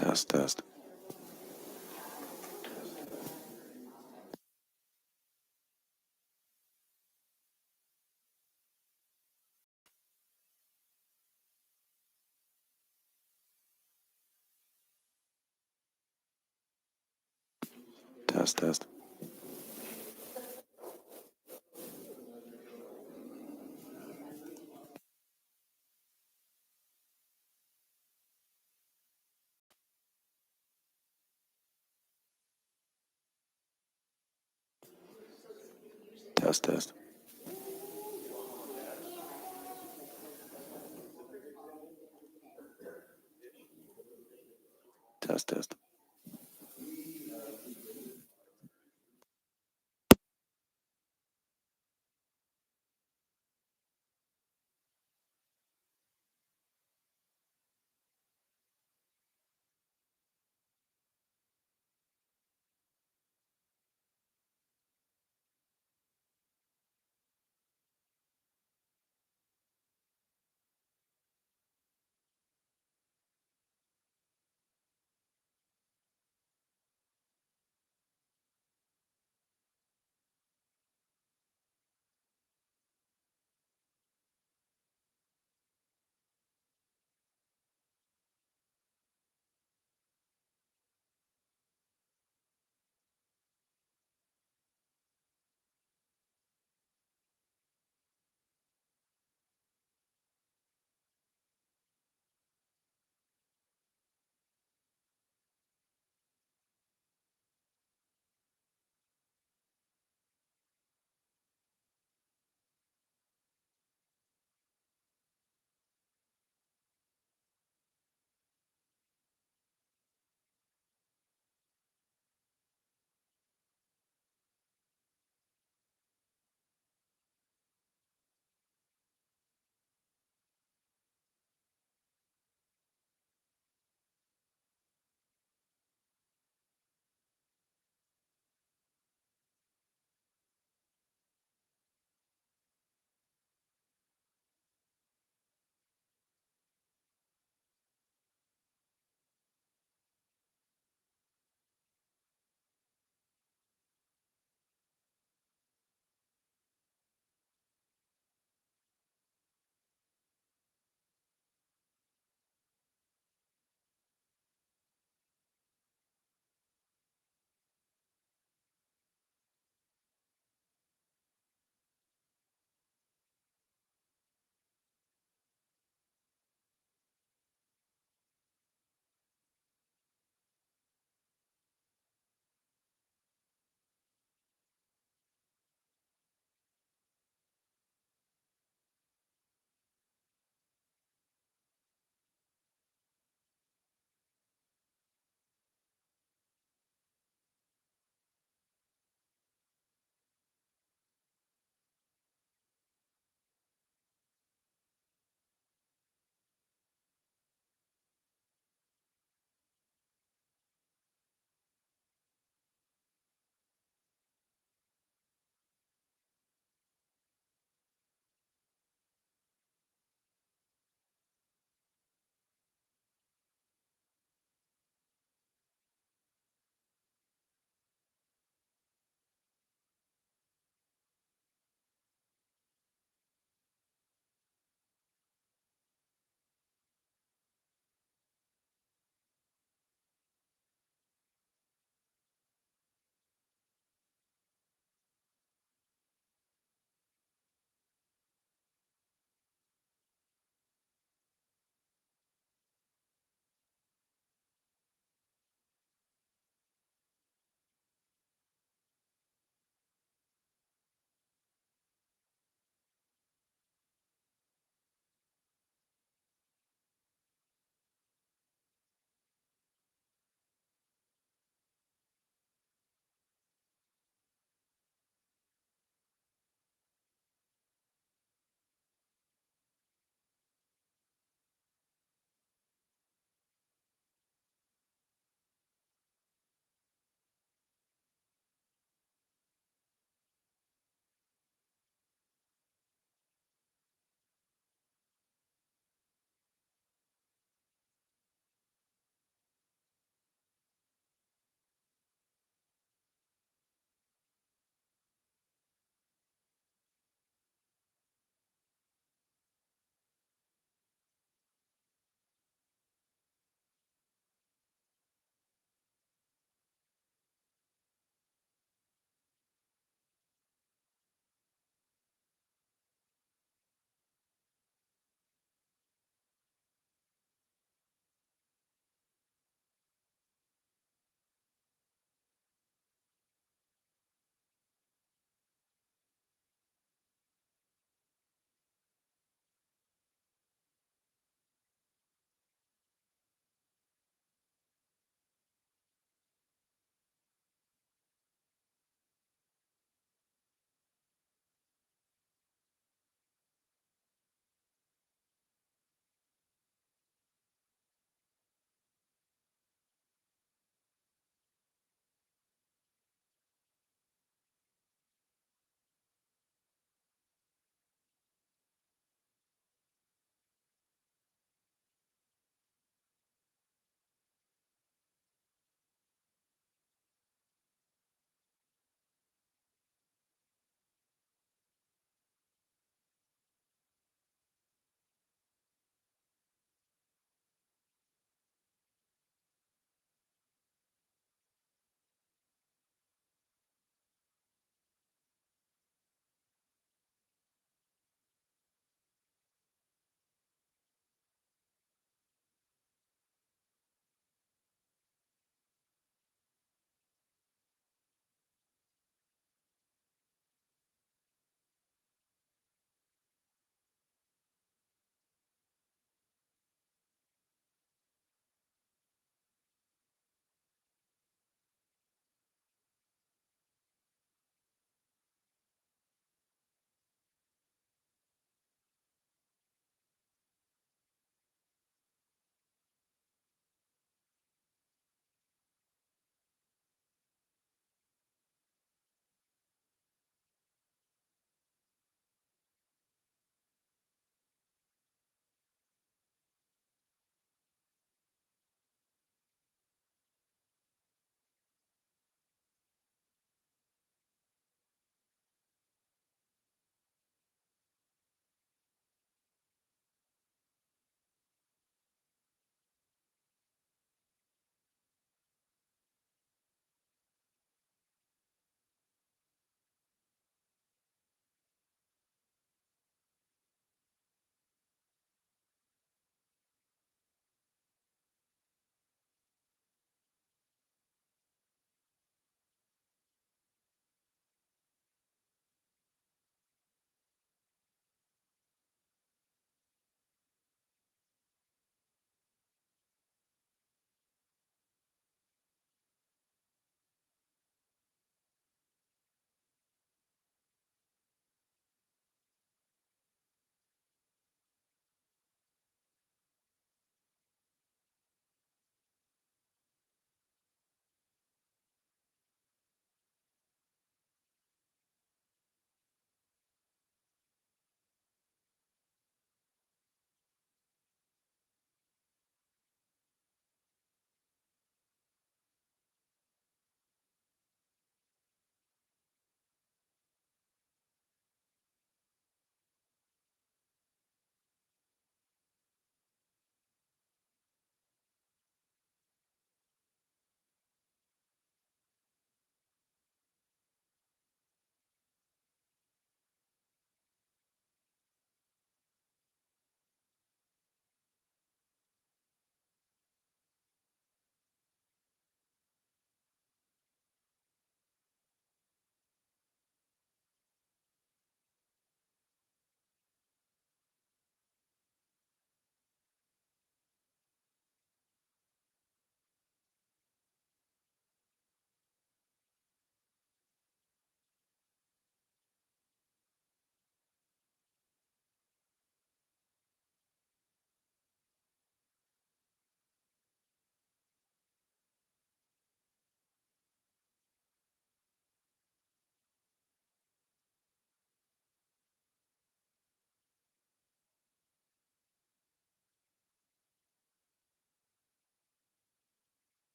Test, test, test, test, test, test, test, test.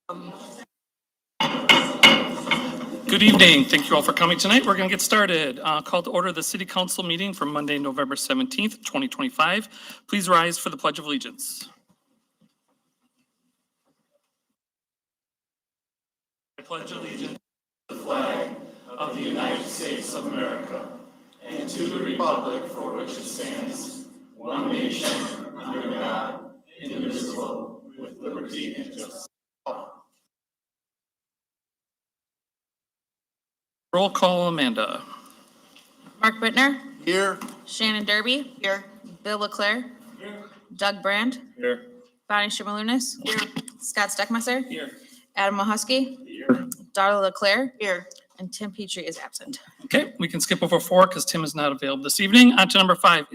Good evening. Thank you all for coming tonight. We're going to get started. Call to order the City Council meeting for Monday, November 17th, 2025. Please rise for the Pledge of Allegiance. I pledge allegiance to the flag of the United States of America and to the republic for which it stands, one nation, under God, indivisible, with liberty and justice. Roll call, Amanda. Mark Bittner, Here. Shannon Derby. Here. Bill Leclerc. Here. Doug Brand. Here. Bonnie Shimalunas. Here. Scott Steckmesser. Here. Adam Mahusky. Here. Darla Leclerc. Here. And Tim Petrie is absent. Okay, we can skip over 4 because Tim is not available this evening. On to number 5,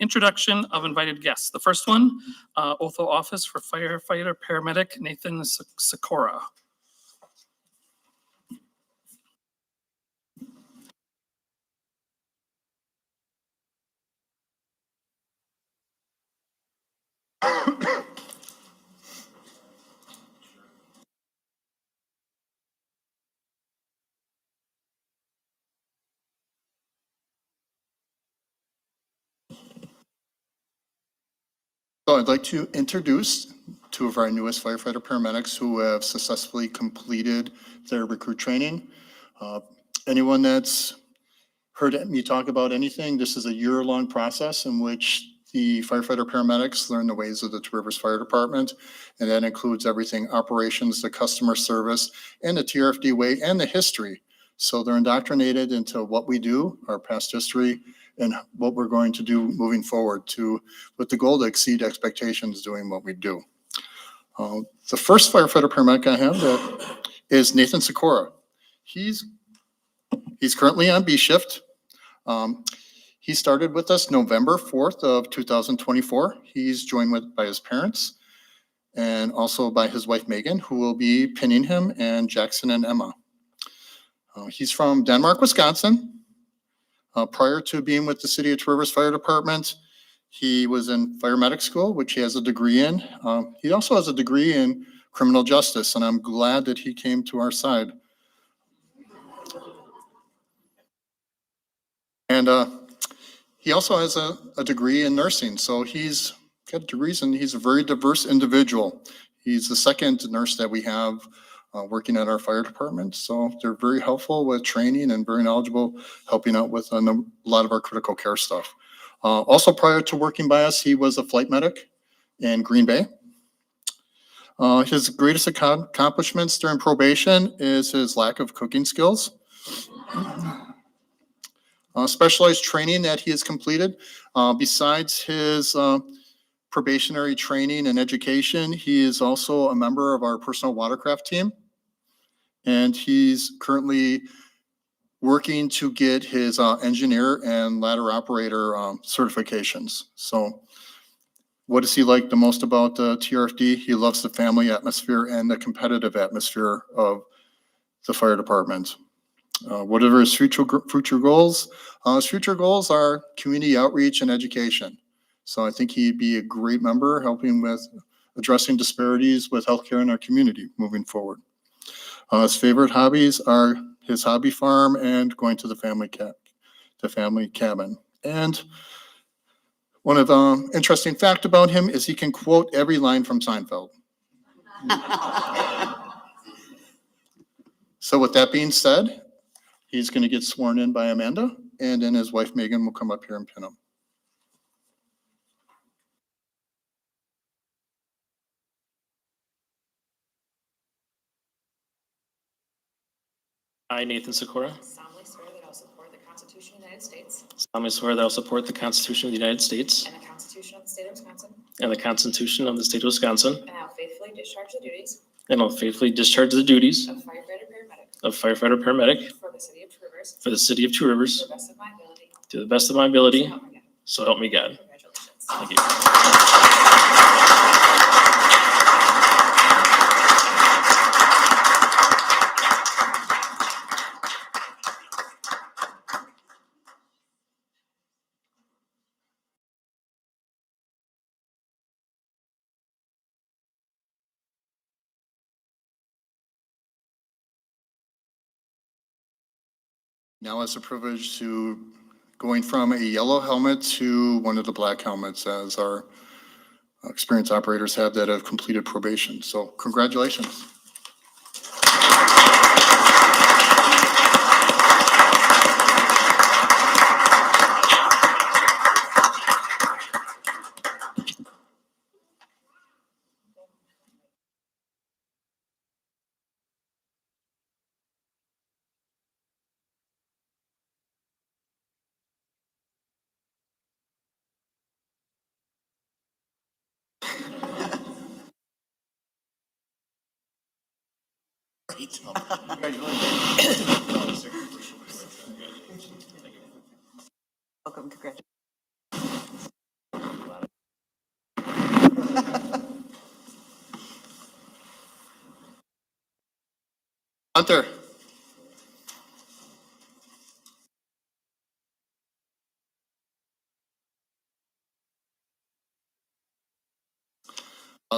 introduction of invited guests. The first one, oath of office for firefighter paramedic Nathan Sikora. So I'd like to introduce 2 of our newest firefighter paramedics who have successfully completed their recruit training. Anyone that's heard me talk about anything, this is a year-long process in which the firefighter paramedics learn the ways of the Two Rivers Fire Department, and that includes everything operations, the customer service, and the TRFD way, and the history. So they're indoctrinated into what we do, our past history, and what we're going to do moving forward with the goal to exceed expectations doing what we do. The first firefighter paramedic I have is Nathan Sikora. He's currently on B shift. He started with us November 4th of 2024. He's joined by his parents and also by his wife Megan, who will be pinning him, and Jackson and Emma. He's from Denmark, Wisconsin. Prior to being with the City of Two Rivers Fire Department, he was in fire medic school, which he has a degree in. He also has a degree in criminal justice, and I'm glad that he came to our side. And he also has a degree in nursing, so he's got degrees, and he's a very diverse individual. He's the second nurse that we have working at our fire department, so they're very helpful with training and very knowledgeable, helping out with a lot of our critical care stuff. Also, prior to working by us, he was a flight medic in Green Bay. His greatest accomplishments during probation is his lack of cooking skills. Specialized training that he has completed. Besides his probationary training and education, he is also a member of our personal watercraft team. And he's currently working to get his engineer and ladder operator certifications. So what does he like the most about TRFD? He loves the family atmosphere and the competitive atmosphere of the fire department. Whatever his future goals, his future goals are community outreach and education. So I think he'd be a great member, helping with addressing disparities with healthcare in our community moving forward. His favorite hobbies are his hobby farm and going to the family cabin. And one of the interesting fact about him is he can quote every line from Seinfeld. So with that being said, he's going to get sworn in by Amanda, and then his wife Megan will come up here and pin him. I, Nathan Sikora, Solemnly swear that I will support the Constitution of the United States solemnly swear that I will support the Constitution of the United States and the Constitution of the State of Wisconsin, and the Constitution of the State of Wisconsin, and I will faithfully discharge the duties and will faithfully discharge the duties of firefighter paramedic of firefighter paramedic for the City of Two Rivers for the City of Two to Rivers the best of my ability. to the best of my ability, So help me God. so help me God. Congratulations. Thank you. now has the privilege to going from a yellow helmet to one of the black helmets, as our experienced operators have that have completed probation. So congratulations. Welcome, congratulations. Hunter.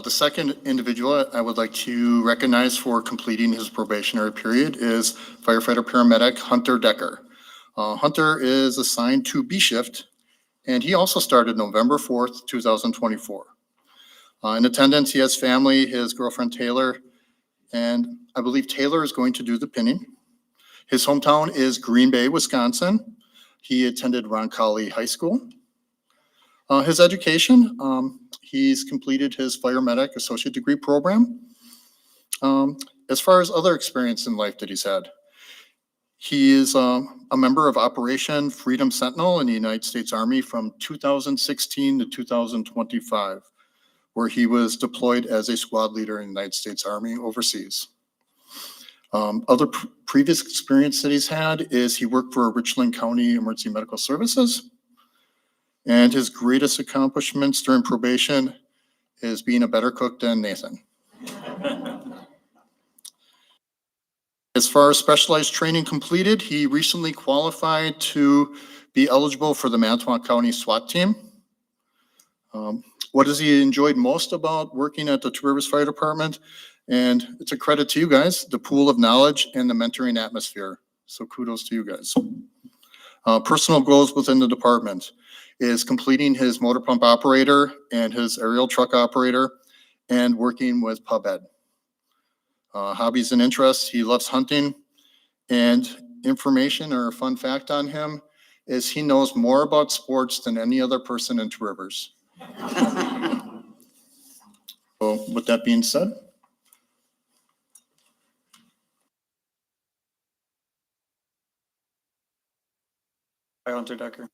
The second individual I would like to recognize for completing his probationary period is firefighter paramedic Hunter Decker. Hunter is assigned to B shift, and he also started November 4th, 2024. In attendance, he has family, his girlfriend Taylor, and I believe Taylor is going to do the pinning. His hometown is Green Bay, Wisconsin. He attended Roncalli High School. His education, he's completed his fire medic associate degree program. As far as other experience in life that he's had, he is a member of Operation Freedom Sentinel in the United States Army from 2016 to 2025, where he was deployed as a squad leader in the United States Army overseas. Other previous experience that he's had is he worked for Richland County Emergency Medical Services. And his greatest accomplishments during probation is being a better cook than Nathan. As far as specialized training completed, he recently qualified to be eligible for the Manitowoc County SWAT team. What has he enjoyed most about working at the Two Rivers Fire Department? And it's a credit to you guys, the pool of knowledge and the mentoring atmosphere. So kudos to you guys. Personal goals within the department is completing his motor pump operator and his aerial truck operator and working with pub ed. Hobbies and interests, he loves hunting, and information or a fun fact on him is he knows more about sports than any other person in Two Rivers. So with that being said. Hi, Hunter Decker.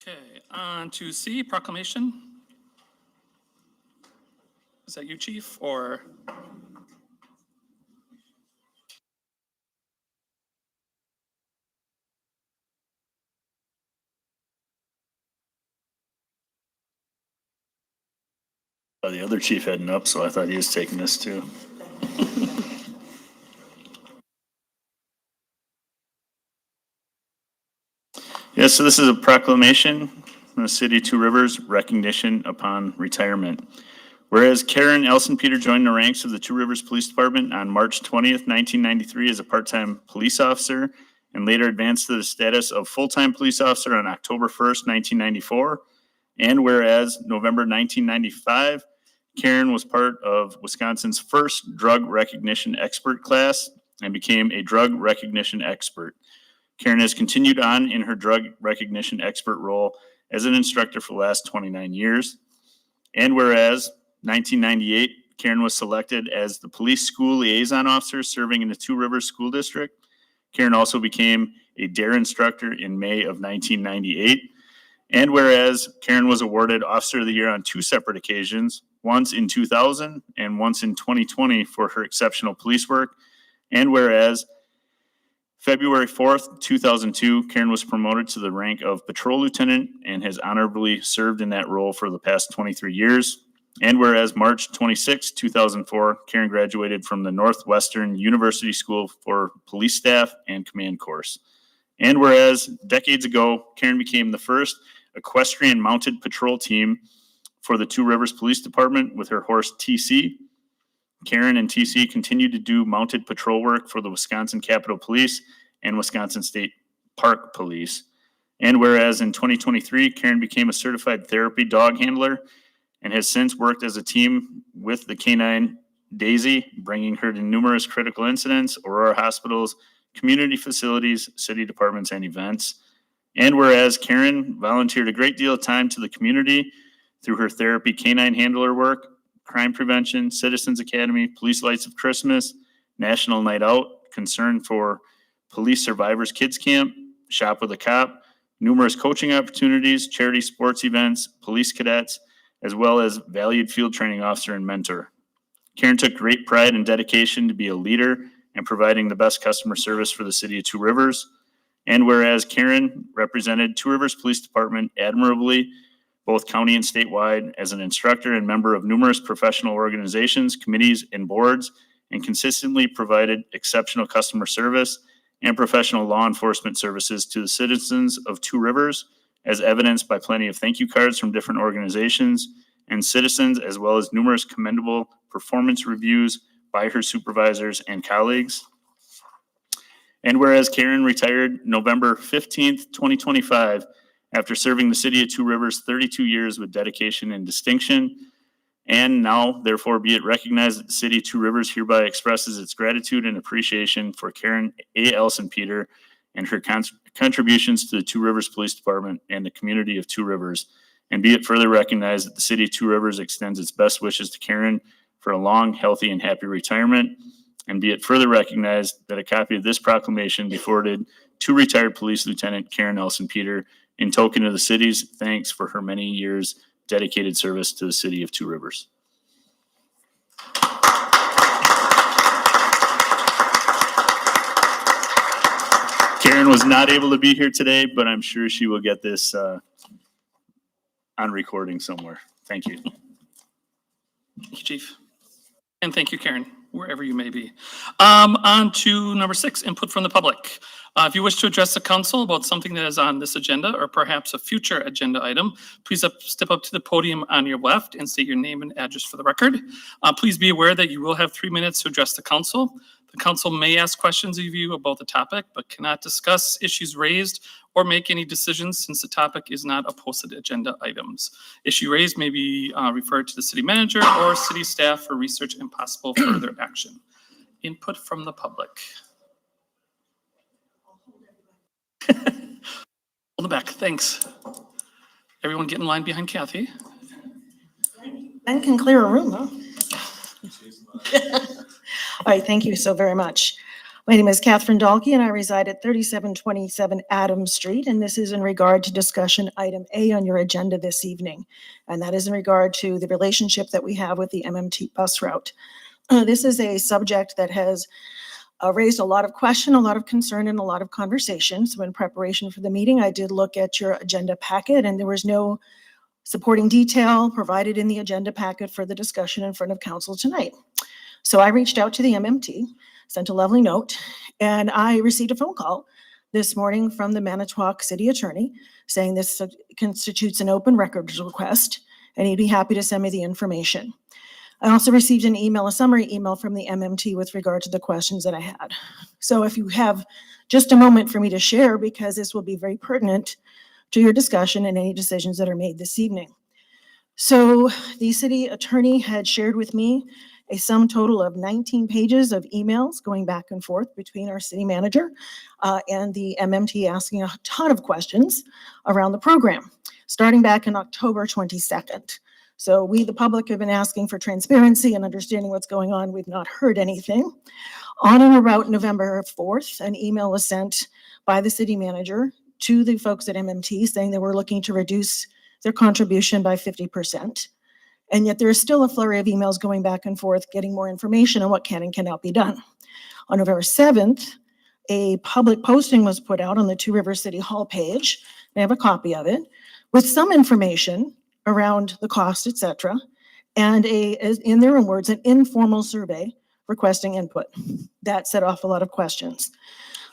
Okay, on to C, proclamation. Is that you, Chief, or? The other chief heading up, so I thought he was taking this too. Yeah, so this is a proclamation from the city of Two Rivers, recognition upon retirement. Whereas Karen Elson Peter joined the ranks of the Two Rivers Police Department on March 20th, 1993 as a part-time police officer and later advanced to the status of full-time police officer on October 1st, 1994. And whereas November 1995, Karen was part of Wisconsin's first drug recognition expert class and became a drug recognition expert. Karen has continued on in her drug recognition expert role as an instructor for the last 29 years. And whereas 1998, Karen was selected as the police school liaison officer serving in the Two Rivers School District. Karen also became a DARE instructor in May of 1998. And whereas Karen was awarded Officer of the Year on 2 separate occasions, once in 2000 and once in 2020 for her exceptional police work. And whereas February 4th, 2002, Karen was promoted to the rank of patrol lieutenant and has honorably served in that role for the past 23 years. And whereas March 26, 2004, Karen graduated from the Northwestern University School for Police Staff and Command course. And whereas decades ago, Karen became the first equestrian mounted patrol team for the Two Rivers Police Department with her horse TC. Karen and TC continue to do mounted patrol work for the Wisconsin Capitol Police and Wisconsin State Park Police. And whereas in 2023, Karen became a certified therapy dog handler and has since worked as a team with the canine Daisy, bringing her to numerous critical incidents, Aurora hospitals, community facilities, city departments, and events. And whereas Karen volunteered a great deal of time to the community through her therapy canine handler work, crime prevention, Citizens Academy, Police Lights of Christmas, National Night Out, Concern for Police Survivors Kids Camp, Shop with a Cop, numerous coaching opportunities, charity sports events, police cadets, as well as valued field training officer and mentor. Karen took great pride and dedication to be a leader and providing the best customer service for the city of Two Rivers. And whereas Karen represented Two Rivers Police Department admirably, both county and statewide, as an instructor and member of numerous professional organizations, committees, and boards, and consistently provided exceptional customer service and professional law enforcement services to the citizens of Two Rivers, as evidenced by plenty of thank you cards from different organizations and citizens, as well as numerous commendable performance reviews by her supervisors and colleagues. And whereas Karen retired November 15th, 2025, after serving the city of Two Rivers 32 years with dedication and distinction, and now therefore be it recognized that the city of Two Rivers hereby expresses its gratitude and appreciation for Karen A. Elsenpeter and her contributions to the Two Rivers Police Department and the community of Two Rivers. And be it further recognized that the city of Two Rivers extends its best wishes to Karen for a long, healthy, and happy retirement. And be it further recognized that a copy of this proclamation be forwarded to retired Police Lieutenant Karen Elsenpeter in token of the city's thanks for her many years dedicated service to the city of Two Rivers. Karen was not able to be here today, but I'm sure she will get this on recording somewhere. Thank you. Thank you, Chief. And thank you, Karen, wherever you may be. On to number 6, input from the public. If you wish to address the council about something that is on this agenda or perhaps a future agenda item, please step up to the podium on your left and state your name and address for the record. Please be aware that you will have 3 minutes to address the council. The council may ask questions of you about the topic, but cannot discuss issues raised or make any decisions since the topic is not a posted agenda items. Issue raised may be referred to the city manager or city staff for research and possible further action. Input from the public. Hold it back, thanks. Everyone get in line behind Kathy. Ben can clear a room, huh? All right, thank you so very much. My name is Catherine Dahlke and I reside at 3727 Adams Street, and this is in regard to discussion item A on your agenda this evening. And that is in regard to the relationship that we have with the MMT bus route. This is a subject that has raised a lot of question, a lot of concern, and a lot of conversation. So in preparation for the meeting, I did look at your agenda packet, and there was no supporting detail provided in the agenda packet for the discussion in front of council tonight. So I reached out to the MMT, sent a lovely note, and I received a phone call this morning from the Manitowoc City Attorney saying this constitutes an open records request, and he'd be happy to send me the information. I also received an email, a summary email from the MMT with regard to the questions that I had. So if you have just a moment for me to share, because this will be very pertinent to your discussion and any decisions that are made this evening. So the city attorney had shared with me a sum total of 19 pages of emails going back and forth between our city manager and the MMT, asking a ton of questions around the program, starting back in October 22nd. So we, the public, have been asking for transparency and understanding what's going on. We've not heard anything. On and about November 4th, an email was sent by the city manager to the folks at MMT saying they were looking to reduce their contribution by 50%. And yet there is still a flurry of emails going back and forth, getting more information on what can and cannot be done. On November 7th, a public posting was put out on the Two Rivers City Hall page. I have a copy of it with some information around the cost, et cetera, and in their own words, an informal survey requesting input. That set off a lot of questions.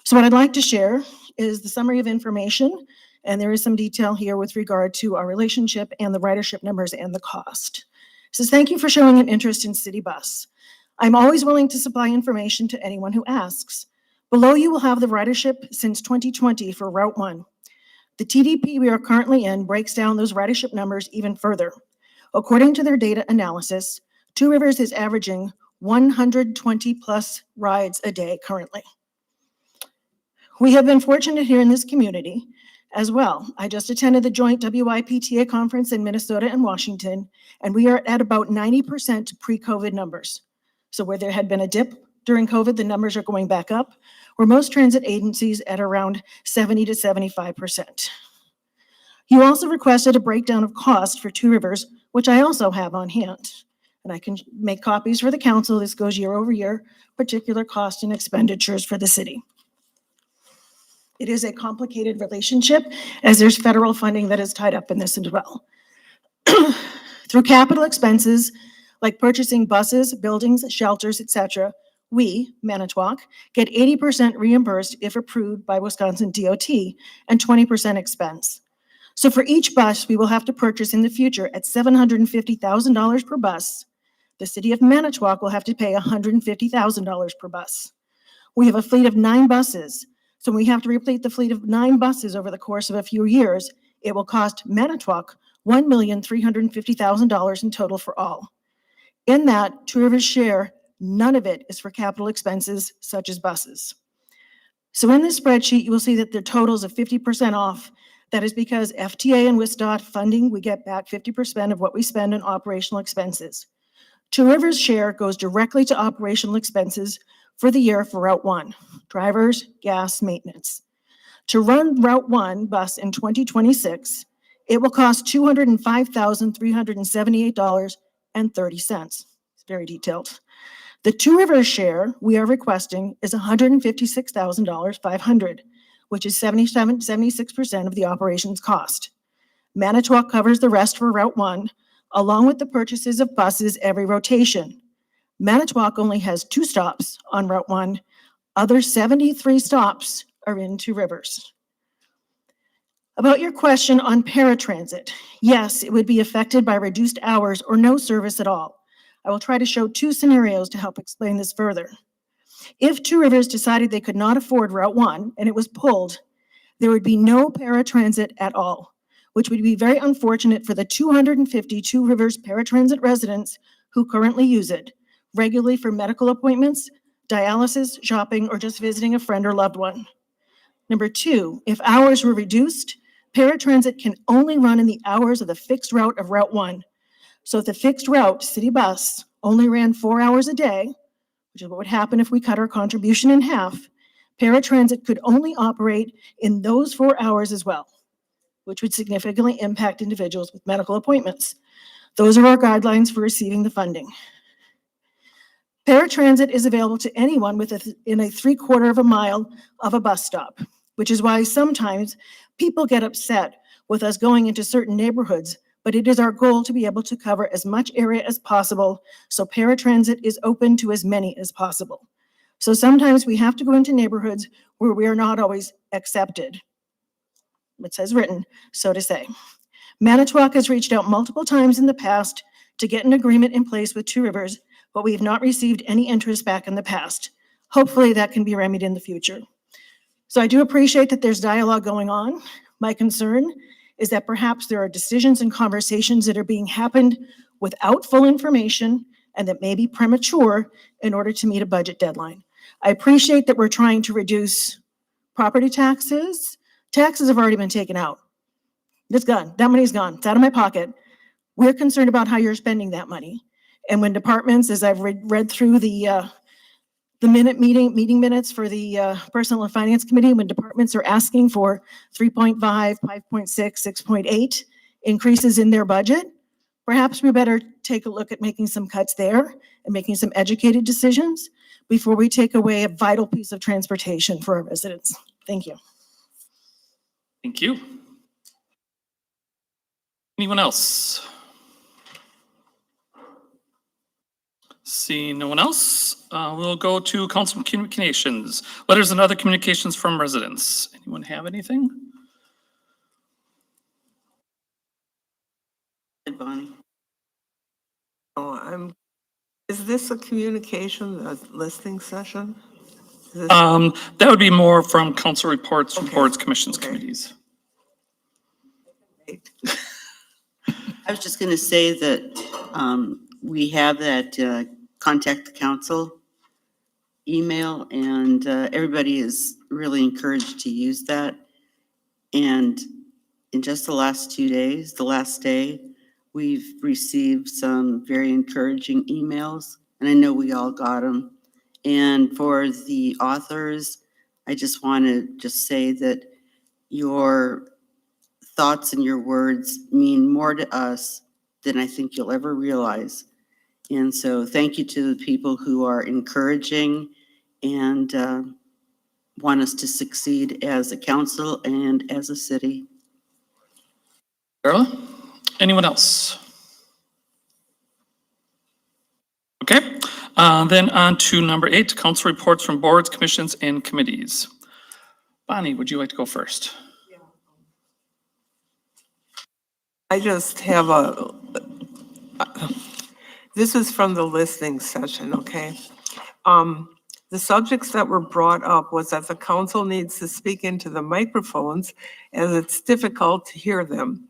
So what I'd like to share is the summary of information, and there is some detail here with regard to our relationship and the ridership numbers and the cost. It says, thank you for showing an interest in City Bus. I'm always willing to supply information to anyone who asks. Below you will have the ridership since 2020 for Route 1. The TDP we are currently in breaks down those ridership numbers even further. According to their data analysis, Two Rivers is averaging 120 plus rides a day currently. We have been fortunate here in this community as well. I just attended the joint WIPTA conference in Minnesota and Washington, and we are at about 90% pre-COVID numbers. So where there had been a dip during COVID, the numbers are going back up, where most transit agencies at around 70 to 75%. You also requested a breakdown of cost for Two Rivers, which I also have on hand. And I can make copies for the council. This goes year over year, particular cost and expenditures for the city. It is a complicated relationship as there's federal funding that is tied up in this as well. Through capital expenses like purchasing buses, buildings, shelters, etc., we, Manitowoc, get 80% reimbursed if approved by Wisconsin DOT and 20% expense. So for each bus we will have to purchase in the future at $750,000 per bus, the city of Manitowoc will have to pay $150,000 per bus. We have a fleet of 9 buses, so when we have to replete the fleet of 9 buses over the course of a few years, it will cost Manitowoc $1,350,000 in total for all. In that, Two Rivers' share, none of it is for capital expenses such as buses. So in this spreadsheet, you will see that their totals of 50% off. That is because FTA and WSDOT funding, we get back 50% of what we spend on operational expenses. Two Rivers' share goes directly to operational expenses for the year for Route 1, drivers, gas, maintenance. To run Route 1 bus in 2026, it will cost $205,378.30. It's very detailed. The Two Rivers share we are requesting is $156,500, which is 76% of the operations cost. Manitowoc covers the rest for Route 1, along with the purchases of buses every rotation. Manitowoc only has 2 stops on Route 1. Other 73 stops are in Two Rivers. About your question on paratransit, yes, it would be affected by reduced hours or no service at all. I will try to show 2 scenarios to help explain this further. If Two Rivers decided they could not afford Route 1 and it was pulled, there would be no paratransit at all, which would be very unfortunate for the 250 Two Rivers paratransit residents who currently use it regularly for medical appointments, dialysis, shopping, or just visiting a friend or loved one. Number 2, if hours were reduced, paratransit can only run in the hours of the fixed route of Route 1. So if the fixed route, City Bus, only ran 4 hours a day, which is what would happen if we cut our contribution in half, paratransit could only operate in those 4 hours as well, which would significantly impact individuals with medical appointments. Those are our guidelines for receiving the funding. Paratransit is available to anyone within a 3/4 of a mile of a bus stop, which is why sometimes people get upset with us going into certain neighborhoods, but it is our goal to be able to cover as much area as possible, so paratransit is open to as many as possible. So sometimes we have to go into neighborhoods where we are not always accepted. It says written, so to say. Manitowoc has reached out multiple times in the past to get an agreement in place with Two Rivers, but we have not received any interest back in the past. Hopefully that can be remedied in the future. So I do appreciate that there's dialogue going on. My concern is that perhaps there are decisions and conversations that are being happened without full information and that may be premature in order to meet a budget deadline. I appreciate that we're trying to reduce property taxes. Taxes have already been taken out. It's gone. That money's gone. It's out of my pocket. We're concerned about how you're spending that money. And when departments, as I've read through the meeting minutes for the Personnel and Finance Committee, when departments are asking for 3.5, 5.6, 6.8 increases in their budget, perhaps we better take a look at making some cuts there and making some educated decisions before we take away a vital piece of transportation for our residents. Thank you. Thank you. Anyone else? Seeing no one else, we'll go to council communications. Letters and other communications from residents. Anyone have anything? Bonnie. Oh, is this a communication, a listening session? That would be more from council reports from Okay. boards, commissions, Okay. committees. I was just going to say that we have that contact the council email, and everybody is really encouraged to use that. And in just the last 2 days, the last day, we've received some very encouraging emails, and I know we all got them. And for the authors, I just want to just say that your thoughts and your words mean more to us than I think you'll ever realize. And so thank you to the people who are encouraging and want us to succeed as a council and as a city. Carla? Anyone else? Okay, then on to number 8, council reports from boards, commissions, and committees. Bonnie, would you like to go first? I just have this is from the listening session, okay? The subjects that were brought up was that the council needs to speak into the microphones as it's difficult to hear them.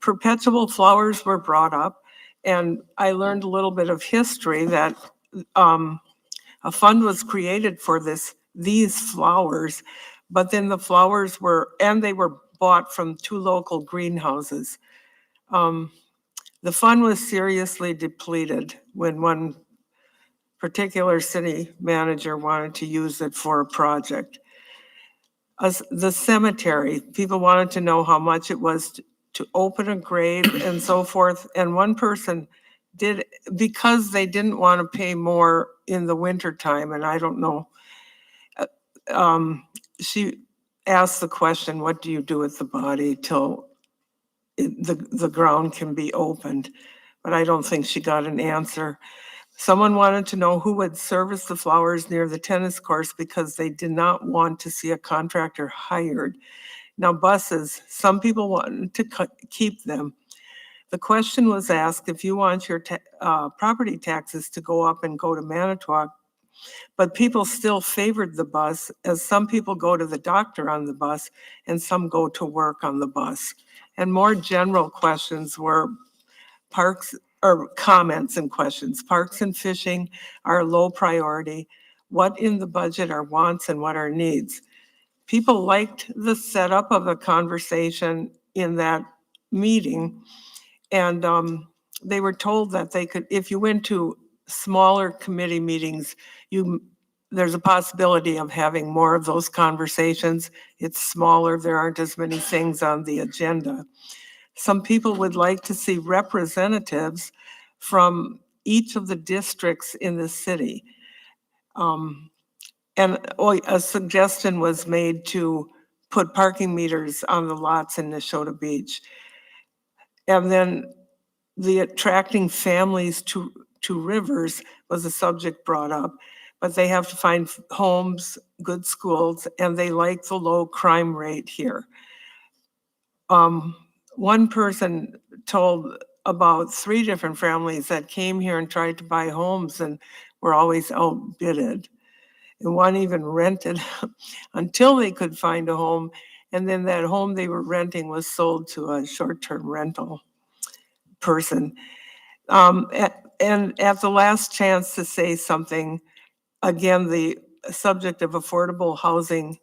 Perpetual flowers were brought up, and I learned a little bit of history that a fund was created for these flowers, but then the flowers they were bought from 2 local greenhouses. The fund was seriously depleted when one particular city manager wanted to use it for a project. The cemetery, people wanted to know how much it was to open a grave and so forth. And one person did, because they didn't want to pay more in the winter time, and I don't know, she asked the question, what do you do with the body till the ground can be opened? But I don't think she got an answer. Someone wanted to know who would service the flowers near the tennis course because they did not want to see a contractor hired. Now buses, some people wanted to keep them. The question was asked, if you want your property taxes to go up and go to Manitowoc, but people still favored the bus, as some people go to the doctor on the bus and some go to work on the bus. And more general questions were parks, or comments and questions. Parks and fishing are low priority. What in the budget are wants and what are needs? People liked the setup of the conversation in that meeting. And they were told that they could, if you went to smaller committee meetings, there's a possibility of having more of those conversations. It's smaller, there aren't as many things on the agenda. Some people would like to see representatives from each of the districts in the city. And a suggestion was made to put parking meters on the lots in Neshota Beach. And then the attracting families to Rivers was a subject brought up, but they have to find homes, good schools, and they like the low crime rate here. One person told about 3 different families that came here and tried to buy homes and were always outbidded. And one even rented until they could find a home. And then that home they were renting was sold to a short-term rental person. And at the last chance to say something, again, the subject of affordable housing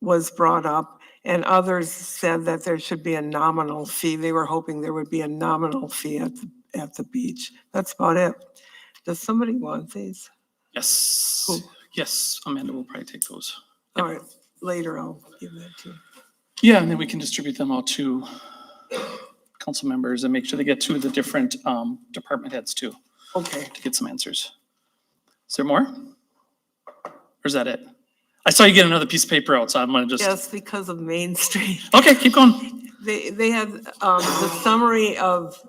was brought up, and others said that there should be a nominal fee. They were hoping there would be a nominal fee at the beach. That's about it. Does somebody want these? Yes. Who? Yes, Amanda will probably take those. All right, later I'll give that to you. Yeah, and then we can distribute them out to council members and make sure they get to the different department heads too, Okay. to get some answers. Is there more? Or is that it? I saw you get another piece of paper out, so I'm gonna just, Yes, because of Main Street. okay, keep going. They had the summary of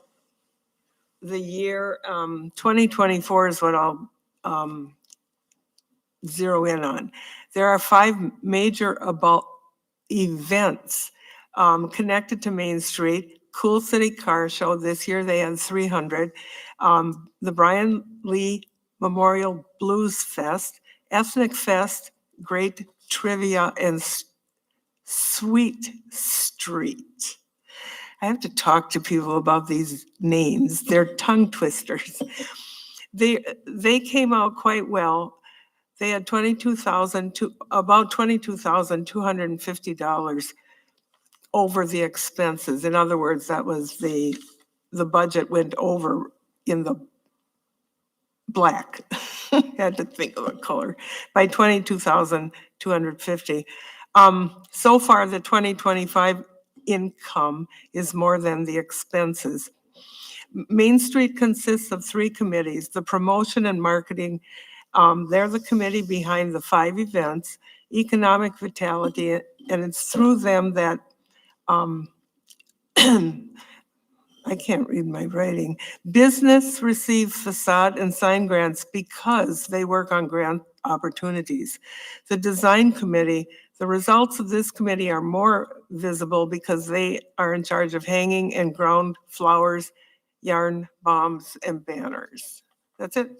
the year, 2024 is what I'll zero in on. There are 5 major events connected to Main Street. Cool City Car Show, this year they had 300. The Brian Lee Memorial Blues Fest, Ethnic Fest, Great Trivia, and Sweet Street. I have to talk to people about these names. They're tongue twisters. They came out quite well. They had about $22,250 over the expenses. In other words, that was the budget went over in the black. Had to think of a color by $22,250. So far, the 2025 income is more than the expenses. Main Street consists of 3 committees. The promotion and marketing, they're the committee behind the 5 events, economic vitality, and it's through them that I can't read my writing. Business receive facade and sign grants because they work on grant opportunities. The design committee, the results of this committee are more visible because they are in charge of hanging and ground flowers, yarn, bombs, and banners. That's it.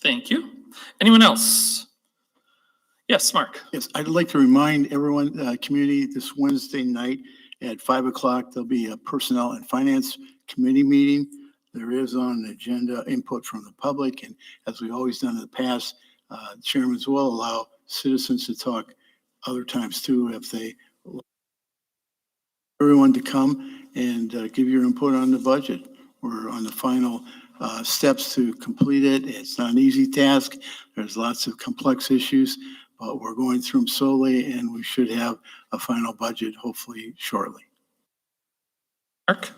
Thank you. Anyone else? Yes, Mark. Yes, I'd like to remind everyone, community, this Wednesday night at 5 o'clock, there'll be a Personnel and Finance Committee meeting. There is on the agenda input from the public, and as we've always done in the past, chairmans will allow citizens to talk other times too if they everyone to come and give your input on the budget. We're on the final steps to complete it. It's not an easy task. There's lots of complex issues, but we're going through them slowly, and we should have a final budget hopefully shortly. Mark?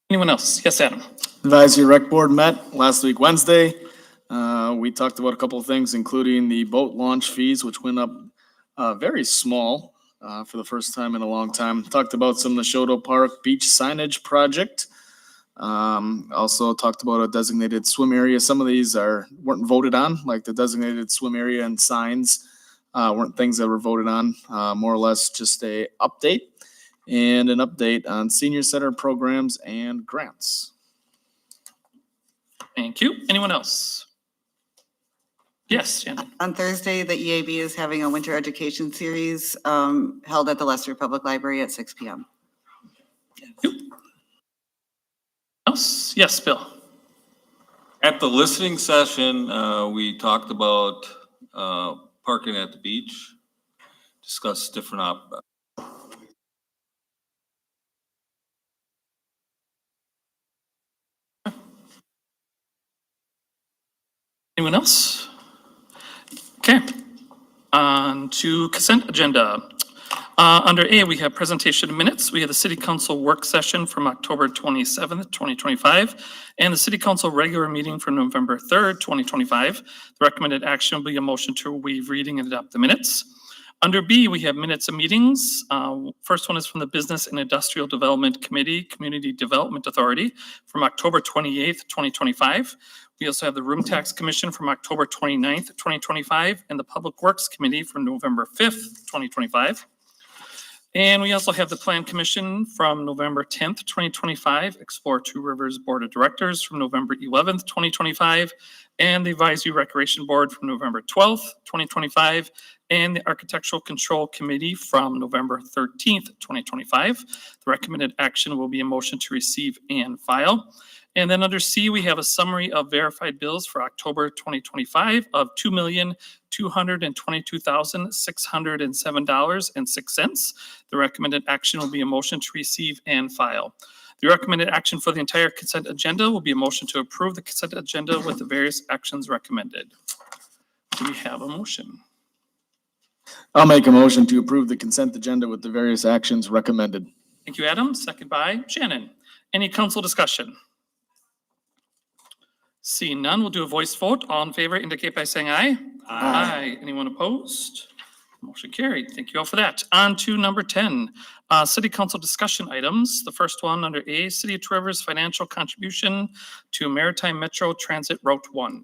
Anyone else? Yes, Adam. Advisory Rec Board met last week, Wednesday. We talked about a couple of things, including the boat launch fees, which went up very small for the first time in a long time. Talked about some of the Neshodo Park beach signage project. Also talked about a designated swim area. Some of these weren't voted on, like the designated swim area and signs weren't things that were voted on. More or less just a update and an update on senior center programs and grants. Thank you. Anyone else? Yes, Shannon. On Thursday, the EAB is having a winter education series held at the Leicester Public Library at 6 p.m. Else? Yes, Bill. At the listening session, we talked about parking at the beach, discussed different Anyone else? Okay. On to consent agenda. Under A, we have presentation of minutes. We have the city council work session from October 27th, 2025, and the city council regular meeting for November 3rd, 2025. The recommended action will be a motion to waive reading and adopt the minutes. Under B, we have minutes of meetings. First one is from the Business and Industrial Development Committee, Community Development Authority from October 28th, 2025. We also have the Room Tax Commission from October 29th, 2025, and the Public Works Committee from November 5th, 2025. And we also have the Plan Commission from November 10th, 2025, Explore Two Rivers Board of Directors from November 11th, 2025, and the Advisory Recreation Board from November 12th, 2025, and the Architectural Control Committee from November 13th, 2025. The recommended action will be a motion to receive and file. And then under C, we have a summary of verified bills for October 2025 of $2,222,607.06. The recommended action will be a motion to receive and file. The recommended action for the entire consent agenda will be a motion to approve the consent agenda with the various actions recommended. Do we have a motion? I'll make a motion to approve the consent agenda with the various actions recommended. Thank you, Adam. Second by Shannon. Any council discussion? Seeing none, we'll do a voice vote. All in favor indicate by saying aye. Aye. Anyone opposed? Motion carried. Thank you all for that. On to number 10, city council discussion items. The first one under A, City of Two Rivers financial contribution to Maritime Metro Transit Route 1.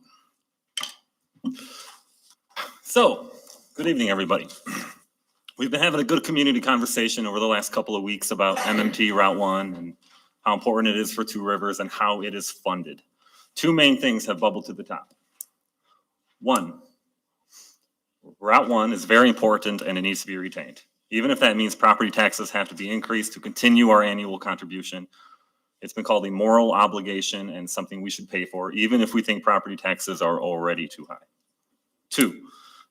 So, good evening, everybody. We've been having a good community conversation over the last couple of weeks about MMT Route 1 and how important it is for Two Rivers and how it is funded. Two main things have bubbled to the top. One, Route 1 is very important and it needs to be retained. Even if that means property taxes have to be increased to continue our annual contribution. It's been called a moral obligation and something we should pay for, even if we think property taxes are already too high. Two,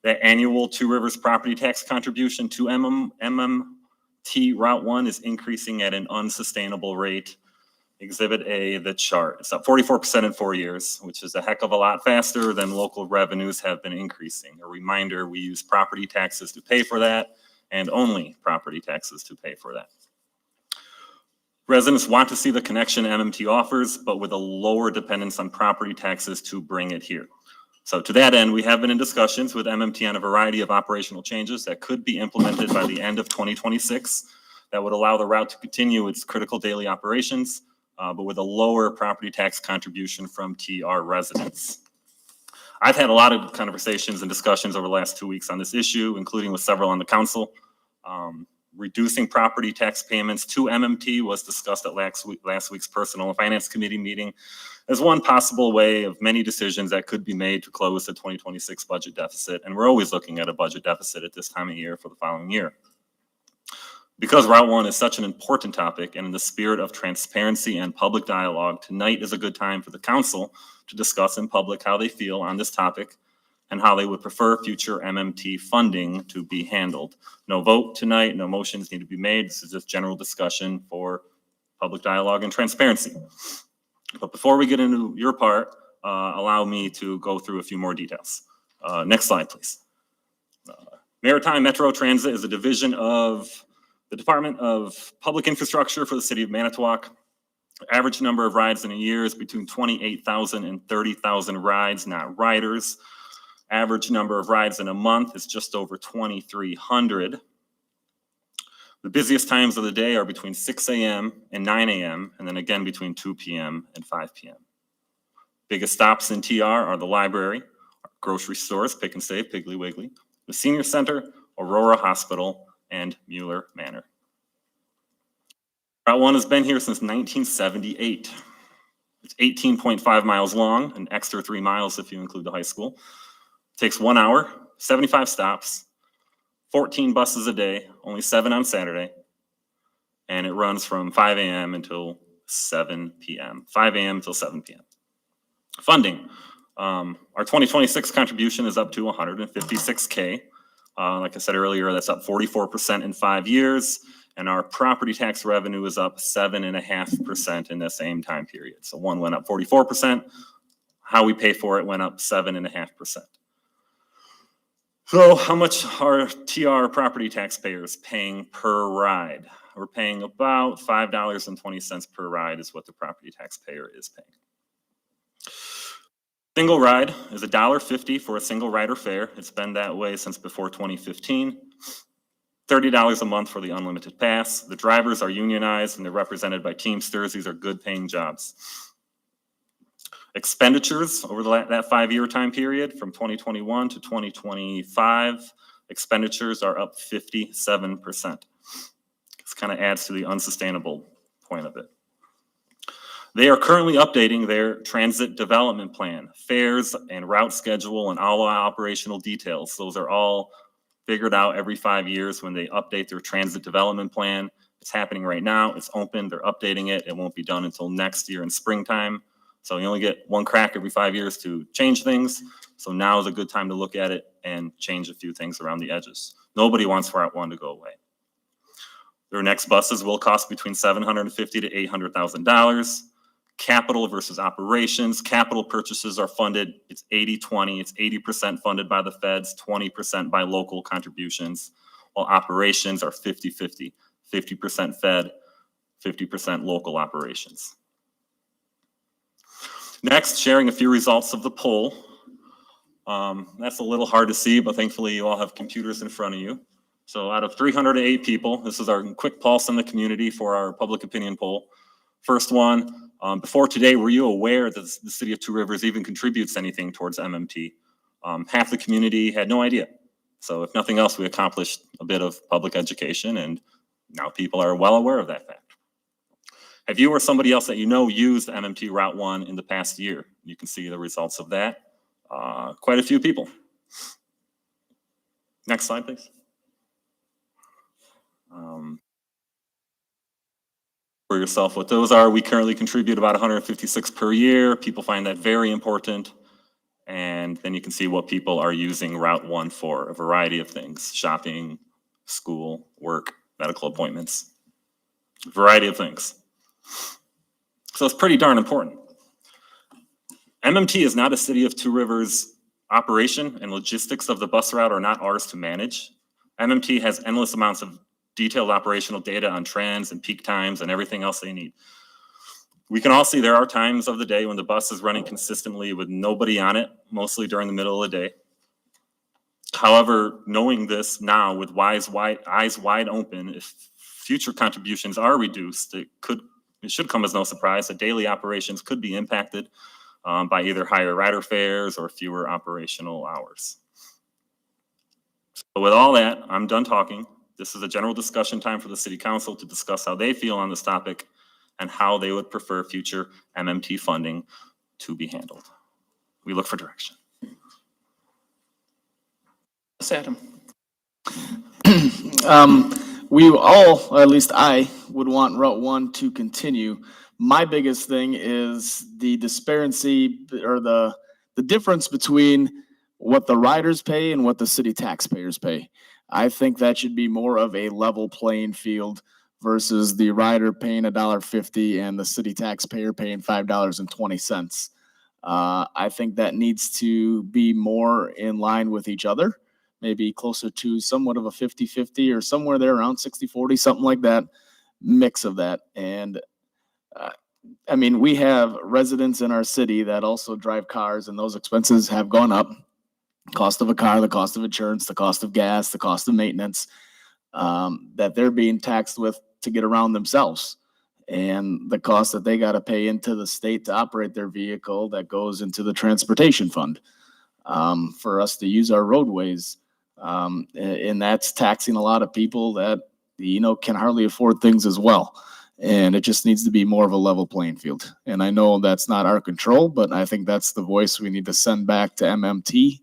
that annual Two Rivers property tax contribution to MMT Route 1 is increasing at an unsustainable rate. Exhibit A, the chart. It's up 44% in 4 years, which is a heck of a lot faster than local revenues have been increasing. A reminder, we use property taxes to pay for that and only property taxes to pay for that. Residents want to see the connection MMT offers, but with a lower dependence on property taxes to bring it here. So to that end, we have been in discussions with MMT on a variety of operational changes that could be implemented by the end of 2026 that would allow the route to continue its critical daily operations, but with a lower property tax contribution from TR residents. I've had a lot of conversations and discussions over the last 2 weeks on this issue, including with several on the council. Reducing property tax payments to MMT was discussed at last week's Personnel and Finance Committee meeting as one possible way of many decisions that could be made to close the 2026 budget deficit. And we're always looking at a budget deficit at this time of year for the following year. Because Route 1 is such an important topic and in the spirit of transparency and public dialogue, tonight is a good time for the council to discuss in public how they feel on this topic and how they would prefer future MMT funding to be handled. No vote tonight, no motions need to be made. This is just general discussion for public dialogue and transparency. But before we get into your part, allow me to go through a few more details. Next slide, please. Maritime Metro Transit is a division of the Department of Public Infrastructure for the City of Manitowoc. Average number of rides in a year is between 28,000 and 30,000 rides, not riders. Average number of rides in a month is just over 2,300. The busiest times of the day are between 6 a.m. and 9 a.m., and then again between 2 p.m. and 5 p.m. Biggest stops in TR are the library, grocery stores, Pick and Save, Piggly Wiggly, the Senior Center, Aurora Hospital, and Mueller Manor. Route 1 has been here since 1978. It's 18.5 miles long, an extra 3 miles if you include the high school. It takes 1 hour, 75 stops, 14 buses a day, only 7 on Saturday, and it runs from 5 a.m. until 7 p.m. 5 a.m. until 7 p.m. Funding. Our 2026 contribution is up to $156K. Like I said earlier, that's up 44% in 5 years, and our property tax revenue is up 7.5% in the same time period. So one went up 44%. How we pay for it went up 7.5%. So how much are TR property taxpayers paying per ride? We're paying about $5.20 per ride is what the property taxpayer is paying. Single ride is $1.50 for a single rider fare. It's been that way since before 2015. $30 a month for the unlimited pass. The drivers are unionized and they're represented by Teamsters. These are good paying jobs. Expenditures over that 5-year time period from 2021 to 2025, expenditures are up 57%. This kind of adds to the unsustainable point of it. They are currently updating their transit development plan, fares and route schedule and all operational details. Those are all figured out every 5 years when they update their transit development plan. It's happening right now. It's open. They're updating it. It won't be done until next year in springtime. So you only get one crack every 5 years to change things. So now is a good time to look at it and change a few things around the edges. Nobody wants Route 1 to go away. Their next buses will cost between $750,000 to $800,000. Capital versus operations. Capital purchases are funded. It's 80-20. It's 80% funded by the feds, 20% by local contributions, while operations are 50-50. 50% fed, 50% local operations. Next, sharing a few results of the poll. That's a little hard to see, but thankfully you all have computers in front of you. So out of 308 people, this is our quick pulse in the community for our public opinion poll. First one, before today, were you aware that the city of Two Rivers even contributes anything towards MMT? Half the community had no idea. So if nothing else, we accomplished a bit of public education, and now people are well aware of that fact. Have you or somebody else that you know used MMT Route 1 in the past year? You can see the results of that. Quite a few people. Next slide, please. For yourself what those are. We currently contribute about 156 per year. People find that very important. And then you can see what people are using Route 1 for, a variety of things: shopping, school, work, medical appointments, a variety of things. So it's pretty darn important. MMT is not a city of Two Rivers operation, and logistics of the bus route are not ours to manage. MMT has endless amounts of detailed operational data on trends and peak times and everything else they need. We can all see there are times of the day when the bus is running consistently with nobody on it, mostly during the middle of the day. However, knowing this now with eyes wide open, if future contributions are reduced, it should come as no surprise that daily operations could be impacted by either higher rider fares or fewer operational hours. So with all that, I'm done talking. This is a general discussion time for the city council to discuss how they feel on this topic and how they would prefer future MMT funding to be handled. We look for direction. Yes, Adam. We all, or at least I, would want Route 1 to continue. My biggest thing is the disparity or the difference between what the riders pay and what the city taxpayers pay. I think that should be more of a level playing field versus the rider paying $1.50 and the city taxpayer paying $5.20. I think that needs to be more in line with each other, maybe closer to somewhat of a 50-50 or somewhere there around 60-40, something like that, mix of that. And I mean, we have residents in our city that also drive cars, and those expenses have gone up. Cost of a car, the cost of insurance, the cost of gas, the cost of maintenance, that they're being taxed with to get around themselves. And the cost that they got to pay into the state to operate their vehicle that goes into the transportation fund for us to use our roadways. And that's taxing a lot of people that, can hardly afford things as well. And it just needs to be more of a level playing field. And I know that's not our control, but I think that's the voice we need to send back to MMT.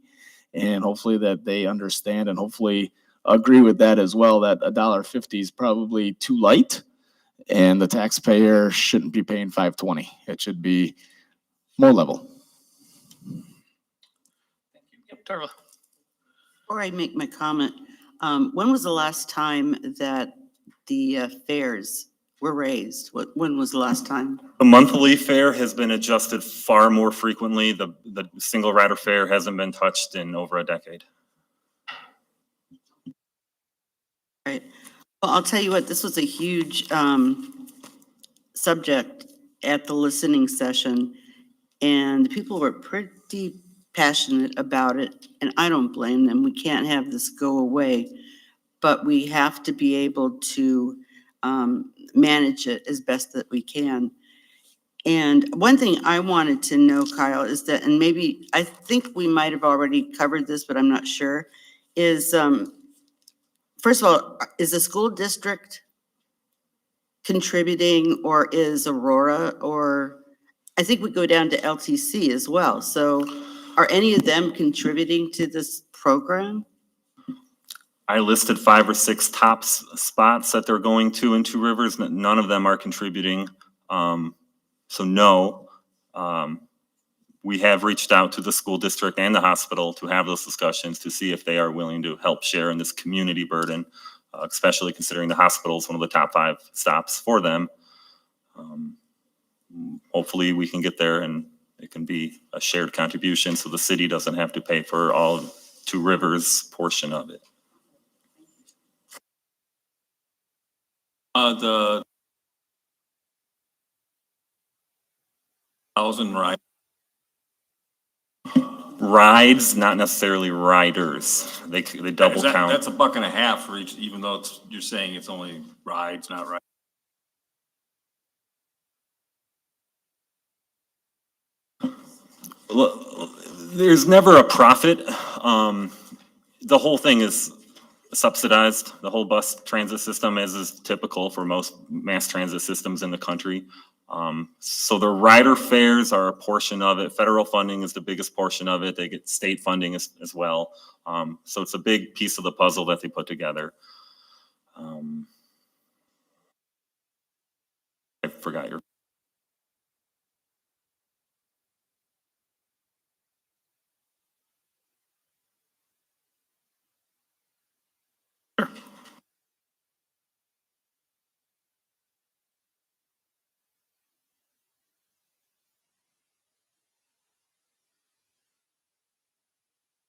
And hopefully that they understand and hopefully agree with that as well, that $1.50 is probably too light and the taxpayer shouldn't be paying $5.20. It should be more level. Yep, Darla. Before I make my comment, when was the last time that the fares were raised? When was the last time? The monthly fare has been adjusted far more frequently. The single rider fare hasn't been touched in over a decade. Right. Well, I'll tell you what, this was a huge subject at the listening session, and people were pretty passionate about it, and I don't blame them. We can't have this go away, but we have to be able to manage it as best that we can. And one thing I wanted to know, Kyle, is that, and maybe I think we might have already covered this, but I'm not sure, is first of all, is the school district contributing, or is Aurora, or I think we go down to LTC as well. So are any of them contributing to this program? I listed 5 or 6 top spots that they're going to in Two Rivers. None of them are contributing. So no. We have reached out to the school district and the hospital to have those discussions to see if they are willing to help share in this community burden, especially considering the hospital is one of the top 5 stops for them. Hopefully we can get there and it can be a shared contribution so the city doesn't have to pay for all of Two Rivers portion of it. The 1,000 Rides, not necessarily riders. They double count. That's $1.50 for each, even though it's, you're saying it's only rides, not rides. Look, there's never a profit. The whole thing is subsidized, the whole bus transit system, as is typical for most mass transit systems in the country. So the rider fares are a portion of it. Federal funding is the biggest portion of it. They get state funding as well. So it's a big piece of the puzzle that they put together. I forgot your.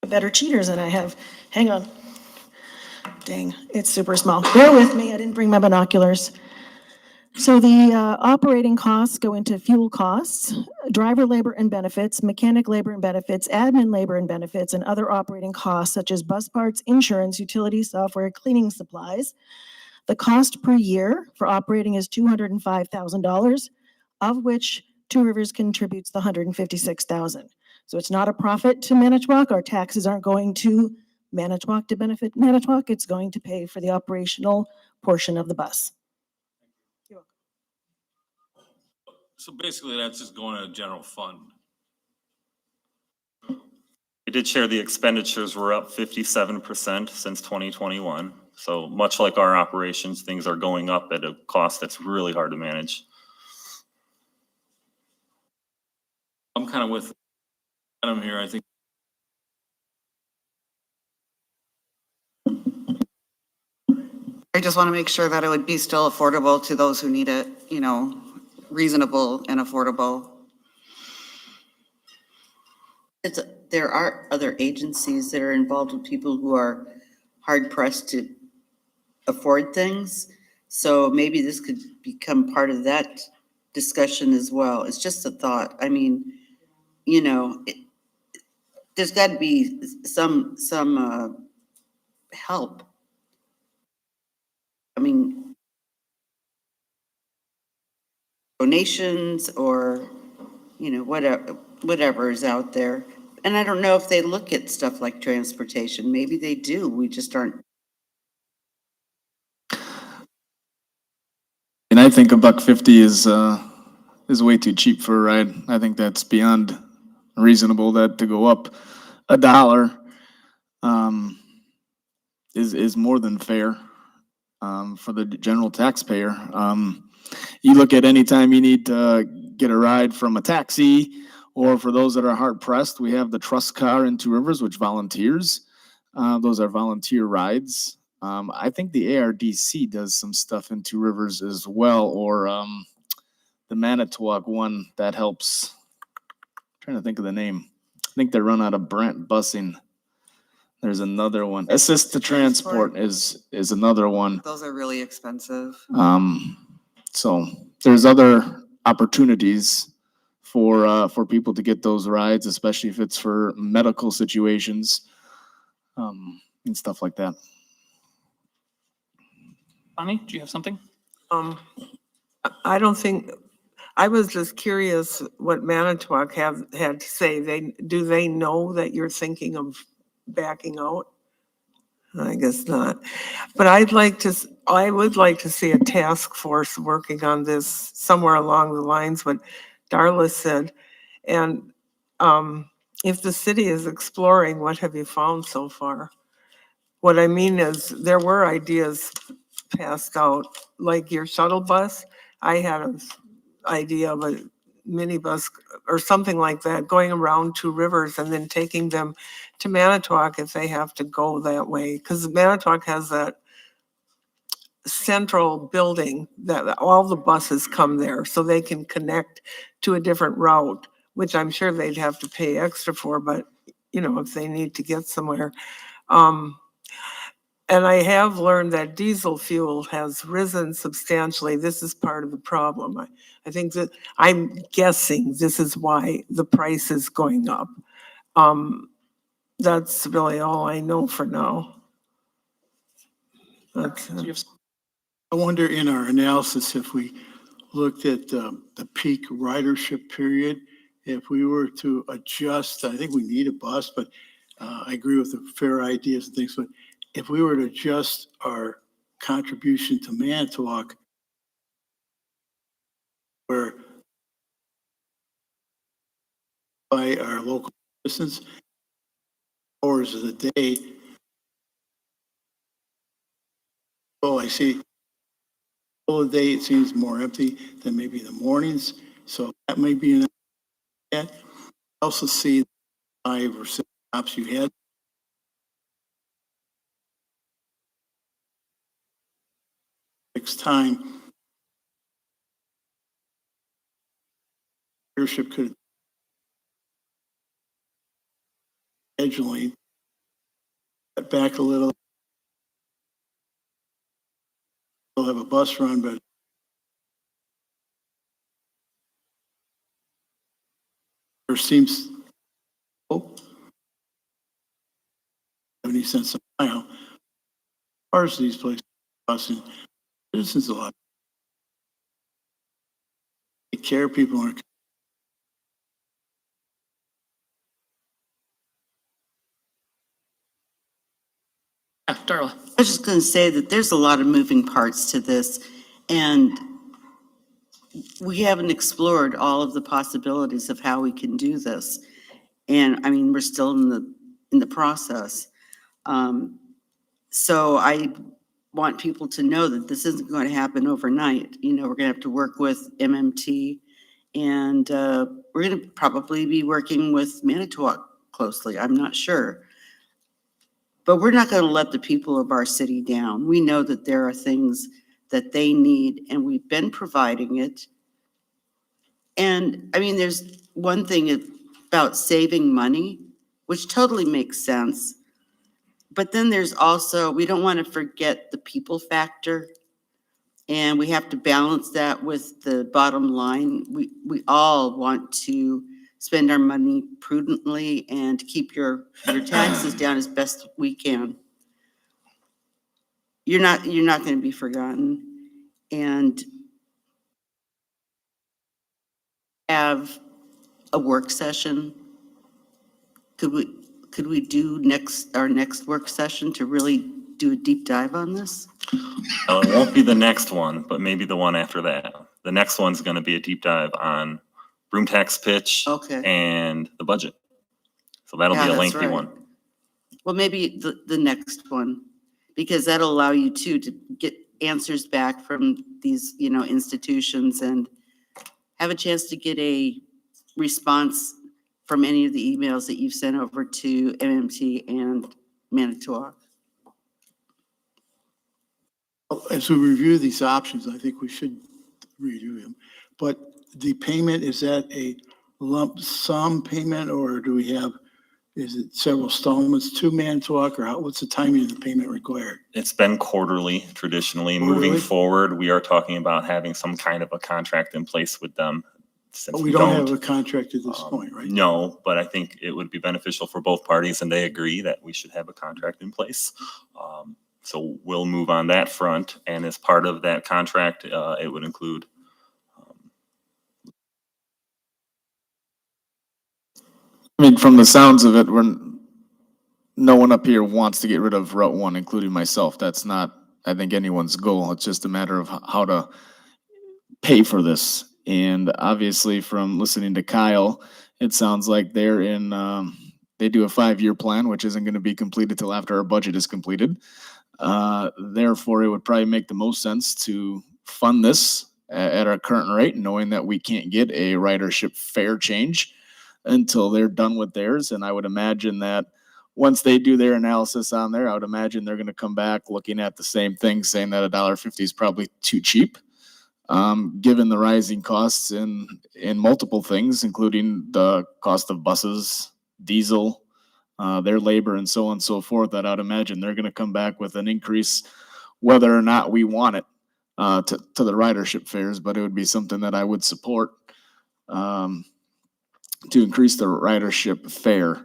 Better cheaters than I have. Hang on. Dang, it's super small. Bear with me, I didn't bring my binoculars. So the operating costs go into fuel costs, driver labor and benefits, mechanic labor and benefits, admin labor and benefits, and other operating costs such as bus parts, insurance, utilities, software, cleaning supplies. The cost per year for operating is $205,000, of which Two Rivers contributes the $156,000. So it's not a profit to Manitowoc. Our taxes aren't going to Manitowoc to benefit Manitowoc. It's going to pay for the operational portion of the bus. So basically that's just going to general fund. We did share the expenditures were up 57% since 2021. So much like our operations, things are going up at a cost that's really hard to manage. I'm kind of with Adam here. I think I just want to make sure that it would be still affordable to those who need it, you know, reasonable and affordable. There are other agencies that are involved with people who are hard pressed to afford things. So maybe this could become part of that discussion as well. It's just a thought. I mean, you know, there's got to be some help. I mean, donations or, you know, whatever is out there. And I don't know if they look at stuff like transportation. Maybe they do. We just aren't. And I think $1.50 is way too cheap for a ride. I think that's beyond reasonable. That to go up $1 is more than fair for the general taxpayer. You look at any time you need to get a ride from a taxi, or for those that are hard pressed, we have the Trust Car in Two Rivers, which volunteers. Those are volunteer rides. I think the ARDC does some stuff in Two Rivers as well, or the Manitowoc one that helps. I'm trying to think of the name. I think they run out of Brent Busing. There's another one. Assist to Transport is another one. Those are really expensive. So there's other opportunities for people to get those rides, especially if it's for medical situations, and stuff like that. Bonnie, do you have something? I don't think, I was just curious what Manitowoc had to say. Do they know that you're thinking of backing out? I guess not. But I'd like to I would like to see a task force working on this somewhere along the lines what Darla said. And if the city is exploring, what have you found so far? What I mean is, there were ideas passed out, like your shuttle bus. I had an idea of a minibus or something like that, going around Two Rivers and then taking them to Manitowoc if they have to go that way. Because Manitowoc has that central building that all the buses come there, so they can connect to a different route, which I'm sure they'd have to pay extra for, but you know, if they need to get somewhere. And I have learned that diesel fuel has risen substantially. This is part of the problem. I think that, I'm guessing this is why the price is going up. That's really all I know for now. That's, I wonder in our analysis, if we looked at the peak ridership period, if we were to adjust, I think we need a bus, but I agree with the fair ideas and things, but if we were to adjust our contribution to Manitowoc, where by our local citizens, hours of the day. Oh, I see. All the day it seems more empty than maybe in the mornings, so that may be an. I also see 5 or 6 stops you had. Next time, leadership could scheduling back a little. We'll have a bus run, but there seems 70 cents a mile. Cars these places costing citizens a lot. Take care of people in Darla. I was just going to say that there's a lot of moving parts to this, and we haven't explored all of the possibilities of how we can do this. And I mean, we're still in the process. So I want people to know that this isn't going to happen overnight. You know, we're going to have to work with MMT, and we're going to probably be working with Manitowoc closely. I'm not sure. But we're not going to let the people of our city down. We know that there are things that they need, and we've been providing it. And I mean, there's one thing about saving money, which totally makes sense. But then there's also, we don't want to forget the people factor. And we have to balance that with the bottom line. We all want to spend our money prudently and keep your taxes down as best we can. You're not going to be forgotten, and have a work session. Could we do our next work session to really do a deep dive on this? It won't be the next one, but maybe the one after that. The next one's going to be a deep dive on room tax pitch and the budget. So that'll be a lengthy one. Well, maybe the next one, because that'll allow you to get answers back from these, institutions and have a chance to get a response from any of the emails that you've sent over to MMT and Manitowoc. As we review these options, I think we should review them. But the payment, is that a lump sum payment, or is it several installments to Manitowoc, or what's the timing of the payment required? It's been quarterly traditionally. Moving forward, we are talking about having some kind of a contract in place with them. But we don't have a contract at this point, right? No, but I think it would be beneficial for both parties, and they agree that we should have a contract in place. So we'll move on that front, and as part of that contract, it would include I mean, from the sounds of it, no one up here wants to get rid of Route 1, including myself. That's not I think, anyone's goal. It's just a matter of how to pay for this. And obviously, from listening to Kyle, it sounds like they're in, they do a 5-year plan, which isn't going to be completed till after our budget is completed. Therefore, it would probably make the most sense to fund this at our current rate, knowing that we can't get a ridership fare change until they're done with theirs. And I would imagine that once they do their analysis on there, I would imagine they're going to come back looking at the same thing, saying that $1.50 is probably too cheap, given the rising costs in multiple things, including the cost of buses, diesel, their labor, and so on and so forth. That I'd imagine they're going to come back with an increase, whether or not we want it, to the ridership fares. But it would be something that I would support, to increase the ridership fare.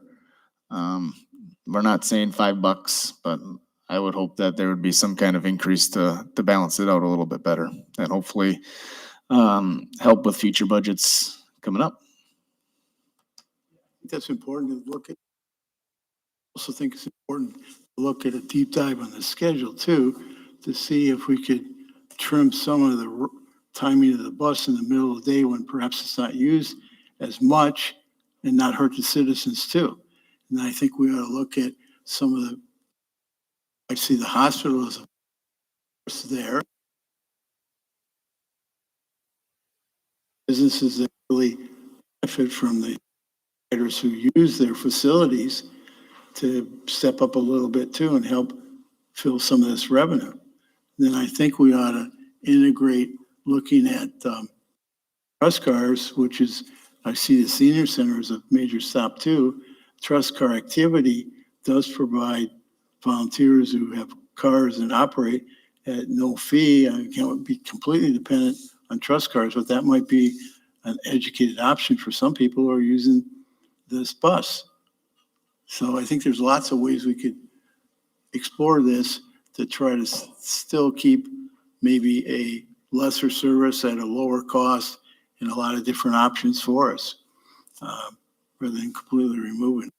We're not saying $5, but I would hope that there would be some kind of increase to balance it out a little bit better, and hopefully help with future budgets coming up. That's important to look at. Also think it's important to look at a deep dive on the schedule too, to see if we could trim some of the timing of the bus in the middle of the day when perhaps it's not used as much and not hurt the citizens too. And I think we ought to look at some of the, I see the hospital is there. Businesses that really benefit from the riders who use their facilities to step up a little bit too and help fill some of this revenue. Then I think we ought to integrate looking at trust cars, which is, I see the senior center as a major stop too. Trust car activity does provide volunteers who have cars and operate at no fee. I can't be completely dependent on trust cars, but that might be an educated option for some people who are using this bus. So I think there's lots of ways we could explore this to try to still keep maybe a lesser service at a lower cost and a lot of different options for us, rather than completely removing.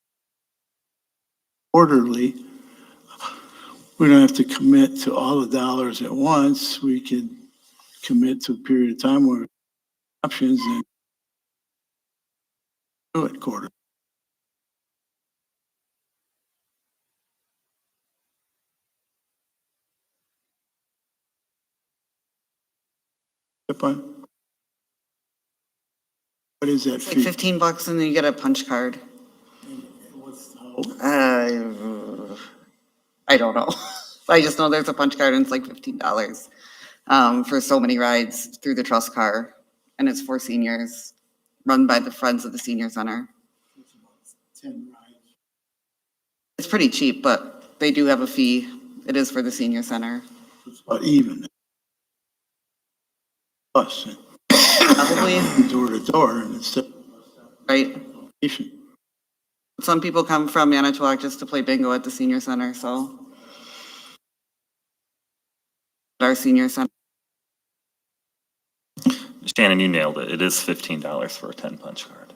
Orderly, we don't have to commit to all the dollars at once. We can commit to a period of time where options and do it quarter. What is that It's like fee? $15 and then you get a punch card. I don't know. I just know there's a punch card and it's like $15 for so many rides through the trust car. And it's for seniors, run by the Friends of the Senior Center. 10 rides. It's pretty cheap, but they do have a fee. It is for the senior center. It's about even. Bus, Probably, door to door, and it's right? Some people come from Manitowoc just to play bingo at the senior center, so. Our senior center. Shannon, you nailed it. It is $15 for a 10 punch card.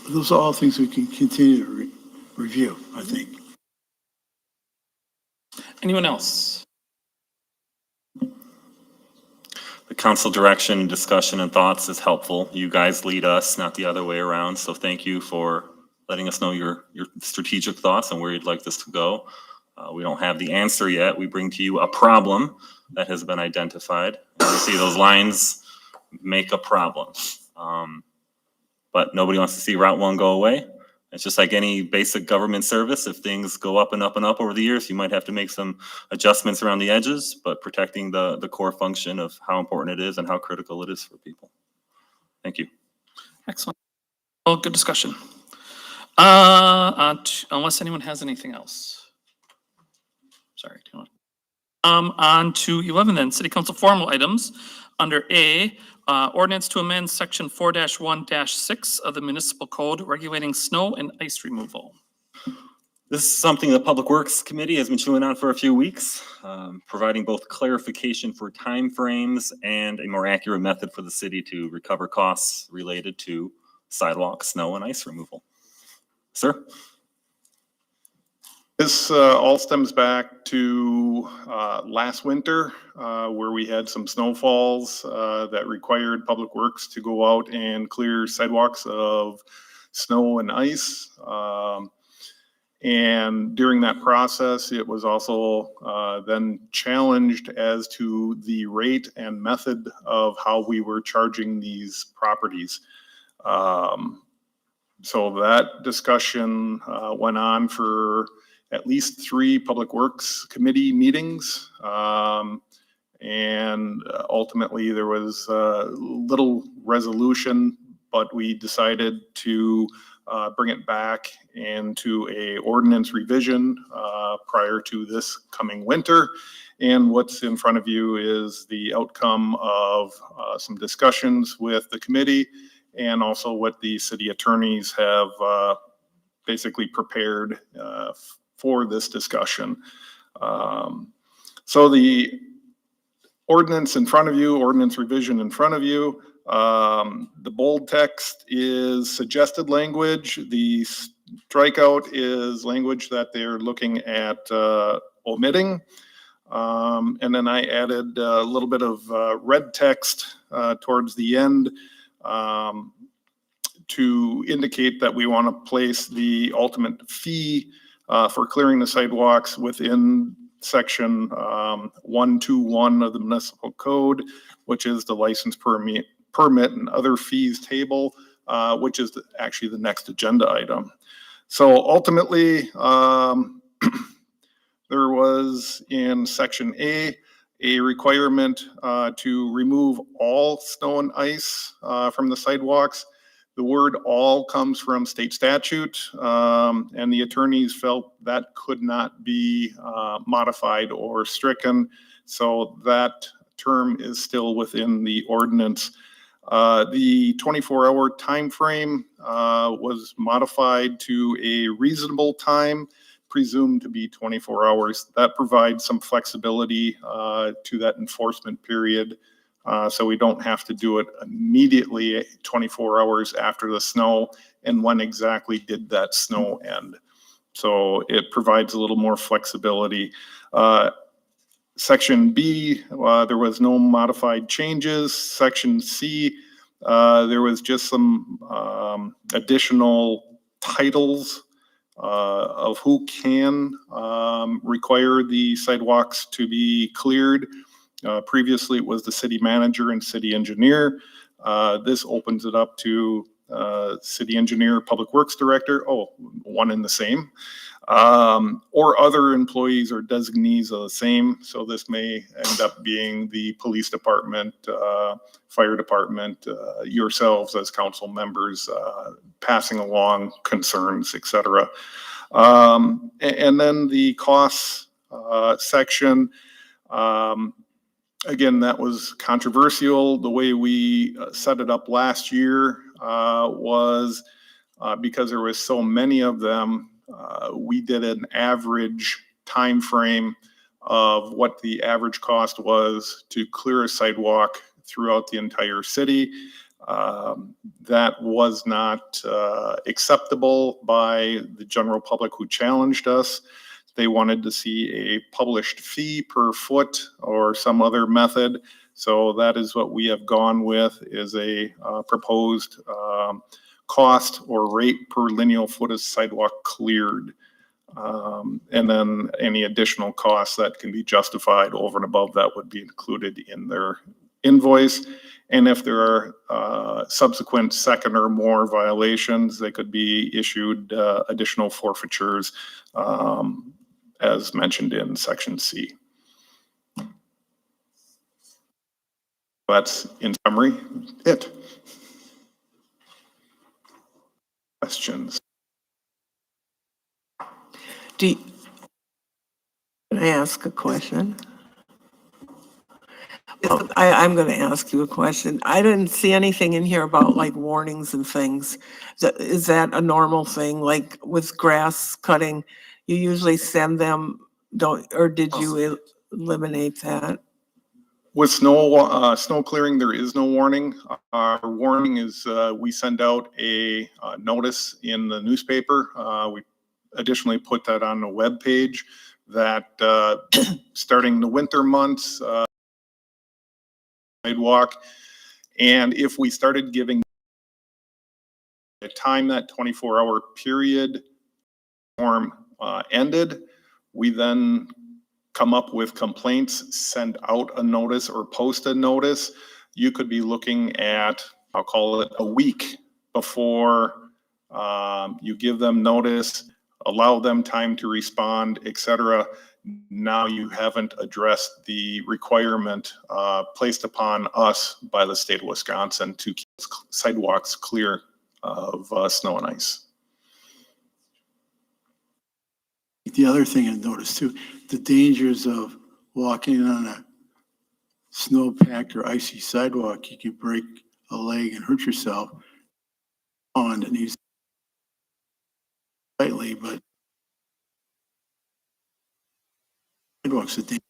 Those are all things we can continue to review, I think. Anyone else? The council direction, discussion, and thoughts is helpful. You guys lead us, not the other way around. So thank you for letting us know your strategic thoughts and where you'd like this to go. We don't have the answer yet. We bring to you a problem that has been identified. And you see those lines make a problem. But nobody wants to see Route 1 go away. It's just like any basic government service. If things go up and up and up over the years, you might have to make some adjustments around the edges, but protecting the core function of how important it is and how critical it is for people. Thank you. Excellent. Well, good discussion. Unless anyone has anything else. Sorry. On to 11 then, city council formal items. Under A, ordinance to amend section 4-1-6 of the municipal code regulating snow and ice removal. This is something the Public Works Committee has been chewing on for a few weeks, providing both clarification for timeframes and a more accurate method for the city to recover costs related to sidewalk, snow, and ice removal. Sir? This all stems back to last winter, where we had some snowfalls that required Public Works to go out and clear sidewalks of snow and ice. And during that process, it was also then challenged as to the rate and method of how we were charging these properties. So that discussion went on for at least 3 Public Works Committee meetings. And ultimately there was little resolution, but we decided to bring it back into a ordinance revision prior to this coming winter. And what's in front of you is the outcome of some discussions with the committee and also what the city attorneys have basically prepared for this discussion. So the ordinance in front of you, ordinance revision in front of you, the bold text is suggested language. The strikeout is language that they're looking at omitting. And then I added a little bit of red text towards the end to indicate that we want to place the ultimate fee for clearing the sidewalks within section 121 of the municipal code, which is the license permit and other fees table, which is actually the next agenda item. So ultimately, there was in section A requirement to remove all snow and ice from the sidewalks. The word all comes from state statute, and the attorneys felt that could not be modified or stricken. So that term is still within the ordinance. The 24-hour time frame was modified to a reasonable time, presumed to be 24 hours. That provides some flexibility to that enforcement period. So we don't have to do it immediately 24 hours after the snow. And when exactly did that snow end? So it provides a little more flexibility. Section B, there was no modified changes. Section C, there was just some additional titles of who can require the sidewalks to be cleared. Previously, it was the city manager and city engineer. This opens it up to city engineer, public works director, one and the same, or other employees or designees of the same. So this may end up being the police department, fire department, yourselves as council members, passing along concerns, etc. And then the costs section, again, that was controversial. The way we set it up last year was because there was so many of them, we did an average time frame of what the average cost was to clear a sidewalk throughout the entire city. That was not acceptable by the general public who challenged us. They wanted to see a published fee per foot or some other method. So that is what we have gone with, is a proposed cost or rate per lineal foot of sidewalk cleared. And then any additional costs that can be justified over and above that would be included in their invoice. And if there are subsequent second or more violations, they could be issued additional forfeitures, as mentioned in section C. That's, in summary, it. Questions? Can I ask a question? Well, I'm going to ask you a question. I didn't see anything in here about like warnings and things. Is that a normal thing? Like with grass cutting, you usually send them, or did you eliminate that? With snow clearing, there is no warning. Our warning is we send out a notice in the newspaper. We additionally put that on the webpage that starting the winter months, sidewalk, and if we started giving the time that 24-hour period form ended, we then come up with complaints, send out a notice or post a notice. You could be looking at, I'll call it a week before you give them notice, allow them time to respond, etc. Now you haven't addressed the requirement placed upon us by the state of Wisconsin to keep sidewalks clear of snow and ice. The other thing I noticed too, the dangers of walking on a snow-packed or icy sidewalk. You could break a leg and hurt yourself on it needs slightly, but sidewalks are dangerous.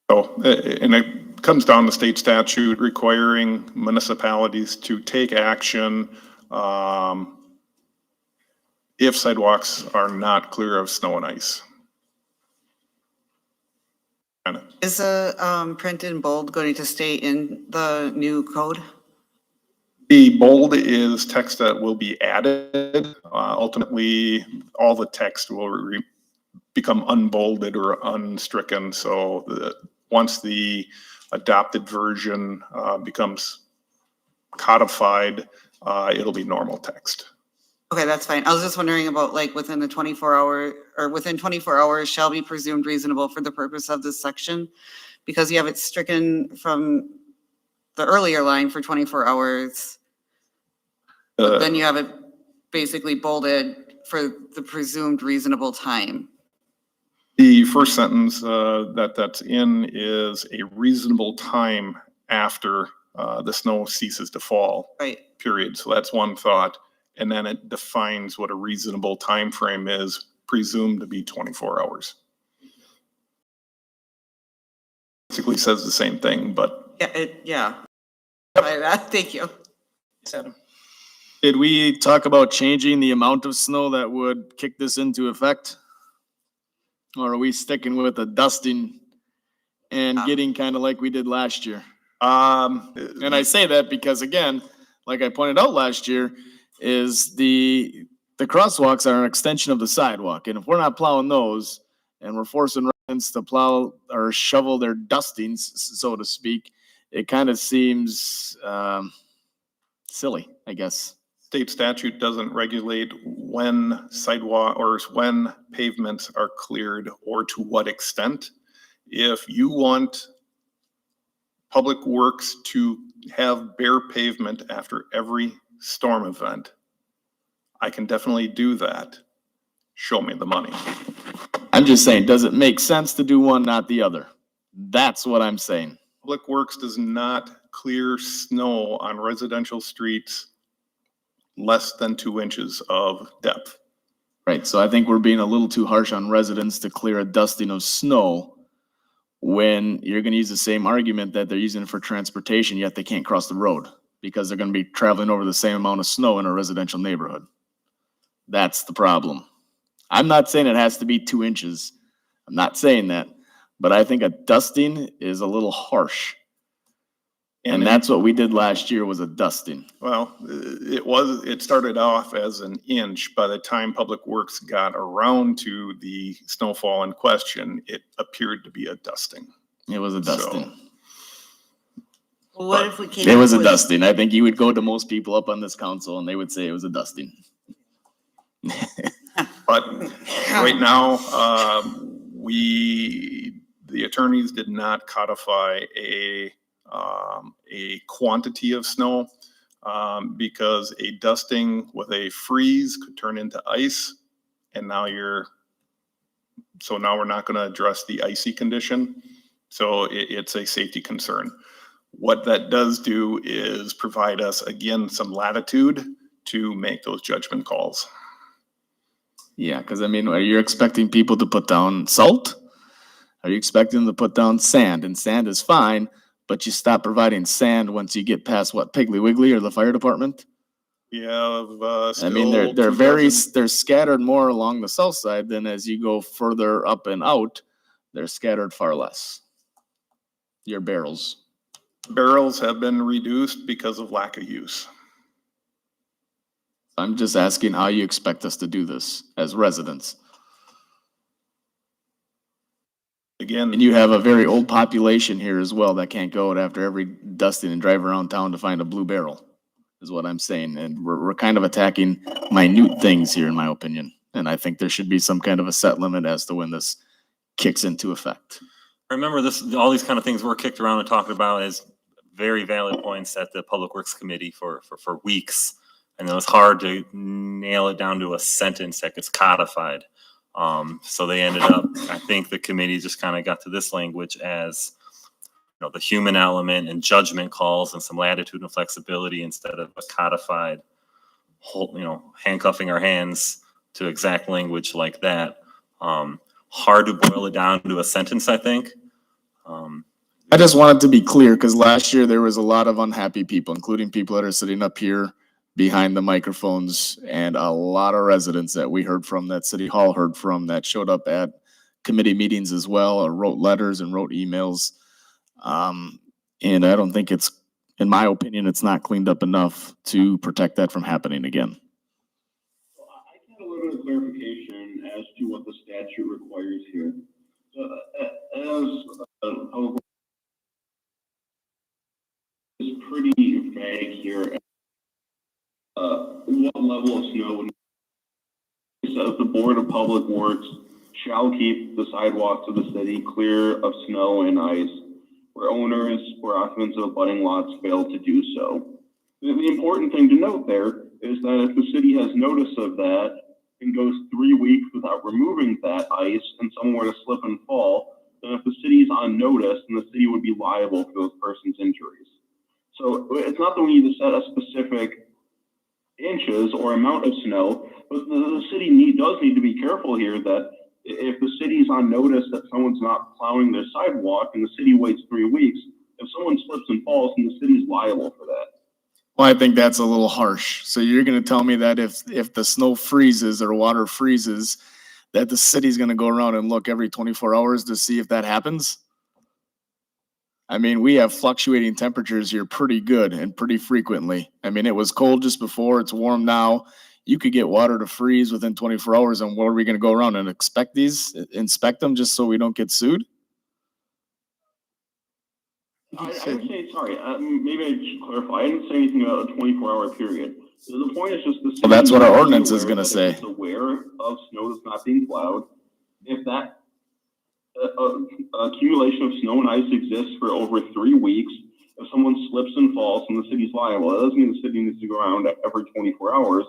So, and it comes down to state statute requiring municipalities to take action if sidewalks are not clear of snow and ice. Is the print in bold going to stay in the new code? The bold is text that will be added. Ultimately, all the text will become unbolded or unstricken. So once the adopted version becomes codified, it'll be normal text. Okay, that's fine. I was just wondering about like within the 24-hour or within 24 hours shall be presumed reasonable for the purpose of this section, because you have it stricken from the earlier line for 24 hours. But then you have it basically bolded for the presumed reasonable time. The first sentence that's in is a reasonable time after the snow ceases to fall. Right. Period. So that's one thought. And then it defines what a reasonable time frame is, presumed to be 24 hours. Basically says the same thing, but Yeah. Thank you. Did we talk about changing the amount of snow that would kick this into effect? Or are we sticking with a dusting and getting kind of like we did last year? And I say that because, again, like I pointed out last year, is the crosswalks are an extension of the sidewalk. And if we're not plowing those and we're forcing residents to plow or shovel their dustings, so to speak, it kind of seems silly, I guess. state statute doesn't regulate when sidewalk or when pavements are cleared or to what extent. If you want Public Works to have bare pavement after every storm event, I can definitely do that. Show me the money. I'm just saying, does it make sense to do one, not the other? That's what I'm saying. Public Works does not clear snow on residential streets less than 2 inches of depth. Right, so I think we're being a little too harsh on residents to clear a dusting of snow when you're gonna use the same argument that they're using for transportation, yet they can't cross the road because they're gonna be traveling over the same amount of snow in a residential neighborhood. That's the problem. I'm not saying it has to be 2 inches. I'm not saying that, but I think a dusting is a little harsh. And that's what we did last year, was a dusting. Well, it started off as an inch. By the time Public Works got around to the snowfall in question, it appeared to be a dusting. It was a dusting. Well, what if we came It was up a with- dusting. I think you would go to most people up on this council and they would say it was a dusting. But right now, the attorneys did not codify a quantity of snow because a dusting with a freeze could turn into ice. And now we're not going to address the icy condition. So it's a safety concern. What that does do is provide us, again, some latitude to make those judgment calls. Yeah, because I mean, are you expecting people to put down salt? Are you expecting them to put down sand? And sand is fine, but you stop providing sand once you get past what, Piggly Wiggly or the fire department? We have, I mean, still they're 2,000 they're scattered more along the south side than as you go further up and out, they're scattered far less. Your barrels. barrels have been reduced because of lack of use. I'm just asking how you expect us to do this as residents. Again, And you have a very old population here as well that can't go out after every dusting and drive around town to find a blue barrel, is what I'm saying. And we're kind of attacking minute things here, in my opinion. And I think there should be some kind of a set limit as to when this kicks into effect. Remember this, all these kind of things were kicked around and talked about as very valid points at the Public Works Committee for weeks. And it was hard to nail it down to a sentence that gets codified. So they ended up, I think the committee just kind of got to this language as, you know, the human element and judgment calls and some latitude and flexibility instead of a codified whole, you know, handcuffing our hands to exact language like that. Hard to boil it down to a sentence, I think. I just wanted to be clear because last year there was a lot of unhappy people, including people that are sitting up here behind the microphones, and a lot of residents that we heard from, that City Hall heard from, that showed up at committee meetings as well, or wrote letters and wrote emails. And I don't think it's, in my opinion, it's not cleaned up enough to protect that from happening again. I get a little bit of clarification as to what the statute requires here. It's pretty vague here. What level of snow? It says the Board of Public Works shall keep the sidewalks of the city clear of snow and ice where owners or occupants of abutting lots fail to do so. The important thing to note there is that if the city has notice of that and goes 3 weeks without removing that ice and someone were to slip and fall, then if the city's on notice, then the city would be liable for those person's injuries. So it's not that we need to set a specific inches or amount of snow, but the city does need to be careful here that if the city's on notice that someone's not plowing their sidewalk and the city waits 3 weeks, if someone slips and falls, then the city's liable for that. Well, I think that's a little harsh. So you're going to tell me that if the snow freezes or water freezes, that the city's going to go around and look every 24 hours to see if that happens? I mean, we have fluctuating temperatures here pretty good and pretty frequently. I mean, it was cold just before, it's warm now. You could get water to freeze within 24 hours, and what are we going to go around and inspect them just so we don't get sued? I would say, sorry, maybe I should clarify. I didn't say anything about a 24-hour period. So the point is just the city. Well, that's what our ordinance is going to say. It's aware of snow that's not being plowed. If that accumulation of snow and ice exists for over 3 weeks, if someone slips and falls, then the city's liable. That doesn't mean the city needs to go around every 24 hours.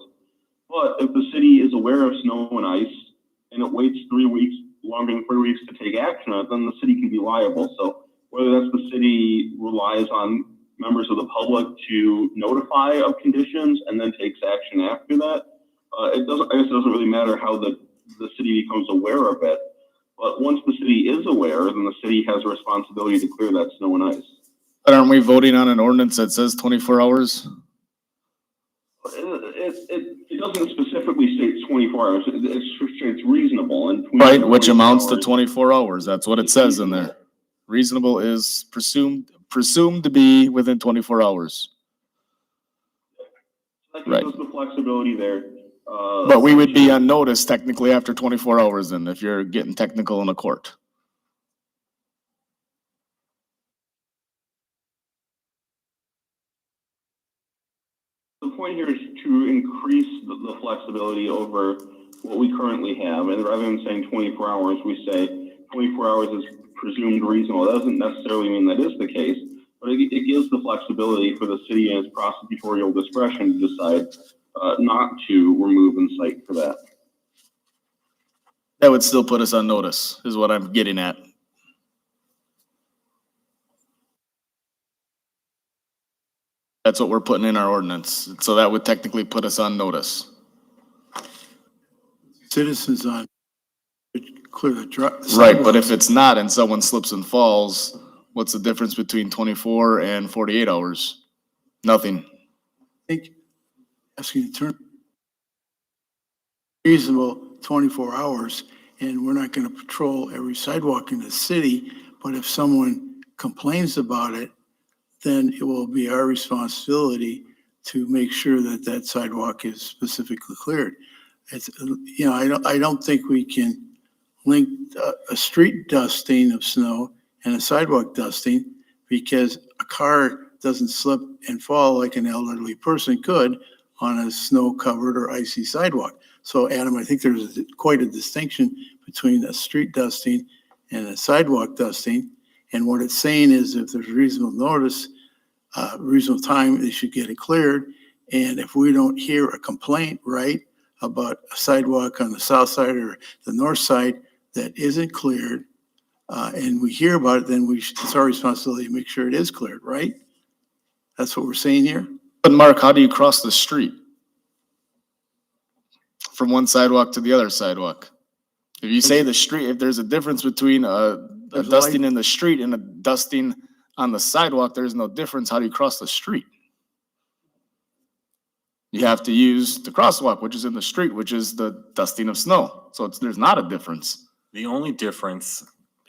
But if the city is aware of snow and ice and it waits 3 weeks, longer than 3 weeks to take action on it, then the city can be liable. So whether that's the city relies on members of the public to notify of conditions and then takes action after that, I guess it doesn't really matter how the city becomes aware of it. But once the city is aware, then the city has a responsibility to clear that snow and ice. But aren't we voting on an ordinance that says 24 hours? It doesn't specifically state 24 hours. It's reasonable. And Right, which amounts to 24 hours. That's what it says in there. Reasonable is presumed to be within 24 hours. That Right. gives us the flexibility there. But we would be on notice technically after 24 hours then, if you're getting technical in a court. The point here is to increase the flexibility over what we currently have. And rather than saying 24 hours, we say 24 hours is presumed reasonable. That doesn't necessarily mean that is the case, but it gives the flexibility for the city and its prosecutorial discretion to decide not to remove and cite for that. That would still put us on notice, is what I'm getting at. That's what we're putting in our ordinance. So that would technically put us on notice. Citizens on clear the Right, but if it's not and someone slips and falls, what's the difference between 24 and 48 hours? Nothing. I asking to turn reasonable 24 hours, and we're not going to patrol every sidewalk in the city, but if someone complains about it, then it will be our responsibility to make sure that that sidewalk is specifically cleared. It's, you know, I don't think we can link a street dusting of snow and a sidewalk dusting, because a car doesn't slip and fall like an elderly person could on a snow-covered or icy sidewalk. So Adam, I think there's quite a distinction between a street dusting and a sidewalk dusting. And what it's saying is if there's reasonable notice, reasonable time, they should get it cleared. And if we don't hear a complaint, right, about a sidewalk on the south side or the north side that isn't cleared, and we hear about it, then it's our responsibility to make sure it is cleared, right? That's what we're saying here? But Mark, how do you cross the street? From one sidewalk to the other sidewalk? If you say the street, if there's a difference between a dusting in the street and a dusting on the sidewalk, there's no difference. How do you cross the street? You have to use the crosswalk, which is in the street, which is the dusting of snow. So there's not a difference. The only difference,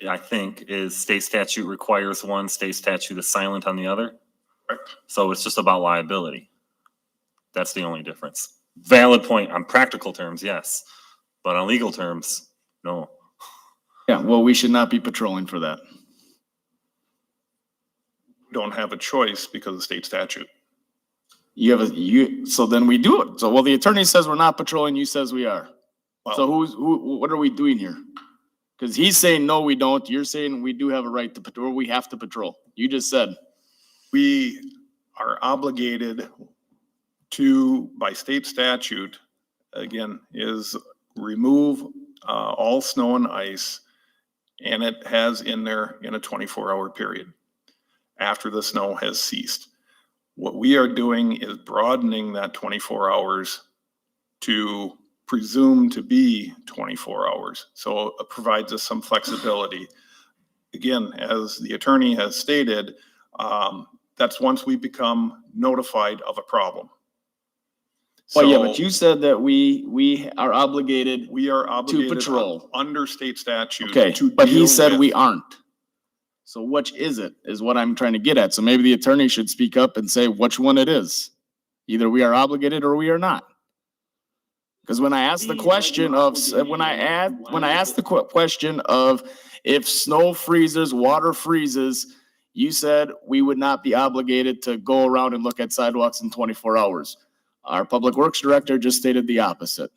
I think, is state statute requires one, state statute is silent on the other. So it's just about liability. That's the only difference. Valid point on practical terms, yes, but on legal terms, no. Yeah, well, we should not be patrolling for that. Don't have a choice because of state statute. So then we do it. So, well, the attorney says we're not patrolling, you says we are. Well, So what are we doing here? Because he's saying, no, we don't. You're saying we do have a right to patrol, we have to patrol. You just said. we are obligated to, by state statute, again, is remove all snow and ice, and it has in there in a 24-hour period after the snow has ceased. What we are doing is broadening that 24 hours to presume to be 24 hours. So it provides us some flexibility. Again, as the attorney has stated, that's once we become notified of a problem. Well, yeah, So but you said that we are obligated. we are obligated patrol. under state statute. Okay, to but he deal said with- we aren't. So which is it, is what I'm trying to get at. So maybe the attorney should speak up and say which one it is. Either we are obligated or we are not. Because when I asked the question of, when I asked the question of if snow freezes, water freezes, you said we would not be obligated to go around and look at sidewalks in 24 hours. Our public works director just stated the opposite.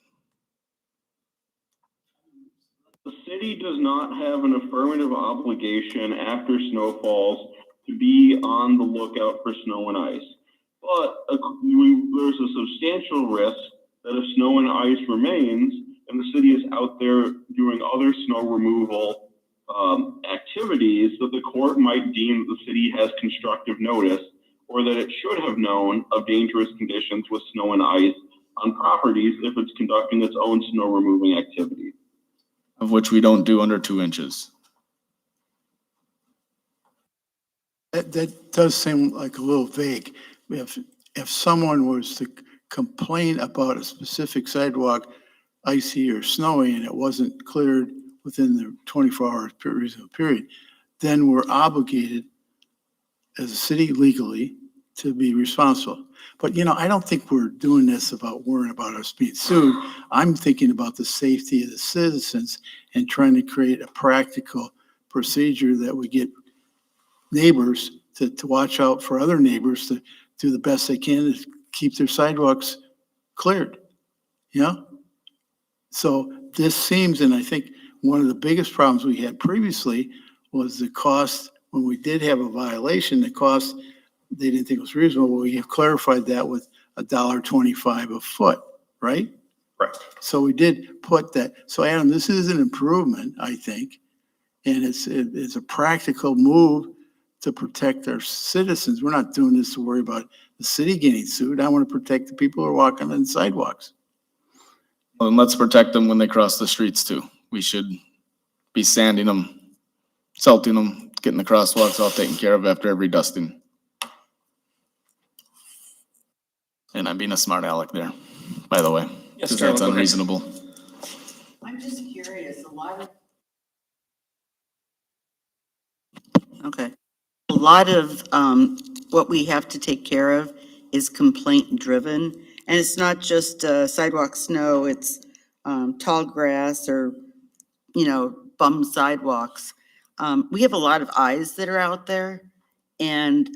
The city does not have an affirmative obligation after snow falls to be on the lookout for snow and ice. But there's a substantial risk that if snow and ice remains and the city is out there doing other snow removal activities, that the court might deem that the city has constructive notice, or that it should have known of dangerous conditions with snow and ice on properties if it's conducting its own snow removing activity. Of which we don't do under 2 inches. That does seem like a little vague. If someone was to complain about a specific sidewalk, icy or snowy, and it wasn't cleared within the 24-hour reasonable period, then we're obligated as a city legally to be responsible. But, you know, I don't think we're doing this about worrying about us being sued. I'm thinking about the safety of the citizens and trying to create a practical procedure that we get neighbors to watch out for other neighbors to do the best they can to keep their sidewalks cleared, you know? So this seems, and I think one of the biggest problems we had previously was the cost. When we did have a violation, the cost, they didn't think it was reasonable. We have clarified that with $1.25 a foot, right? Right. So we did put that. So Adam, this is an improvement, I think. And it's a practical move to protect our citizens. We're not doing this to worry about the city getting sued. I want to protect the people who are walking on sidewalks. Well, and let's protect them when they cross the streets too. We should be sanding them, salting them, getting the crosswalks all taken care of after every dusting. And I'm being a smart aleck there, by the way, Yes, because Carol, that's go ahead. unreasonable. I'm just curious, okay. A lot of, what we have to take care of is complaint driven. And it's not just, sidewalk snow, it's, tall grass or, bum sidewalks. We have a lot of eyes that are out there, and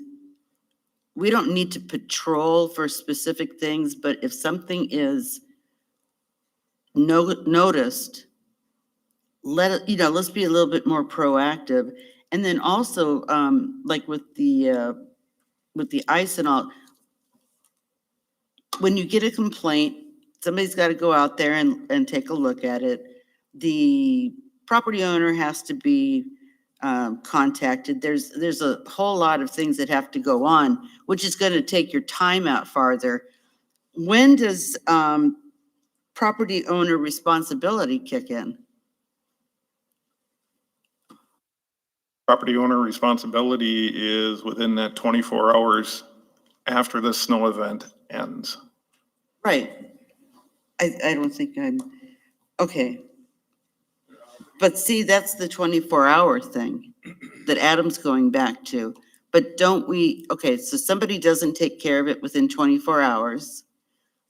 we don't need to patrol for specific things, but if something is noticed, let's be a little bit more proactive. And then also, like with the ice and all, when you get a complaint, somebody's got to go out there and take a look at it. The property owner has to be contacted. There's a whole lot of things that have to go on, which is going to take your time out farther. When does property owner responsibility kick in? Property owner responsibility is within that 24 hours after the snow event ends. Right. I don't think okay. But see, that's the 24-hour thing that Adam's going back to. But don't we, okay, so somebody doesn't take care of it within 24 hours.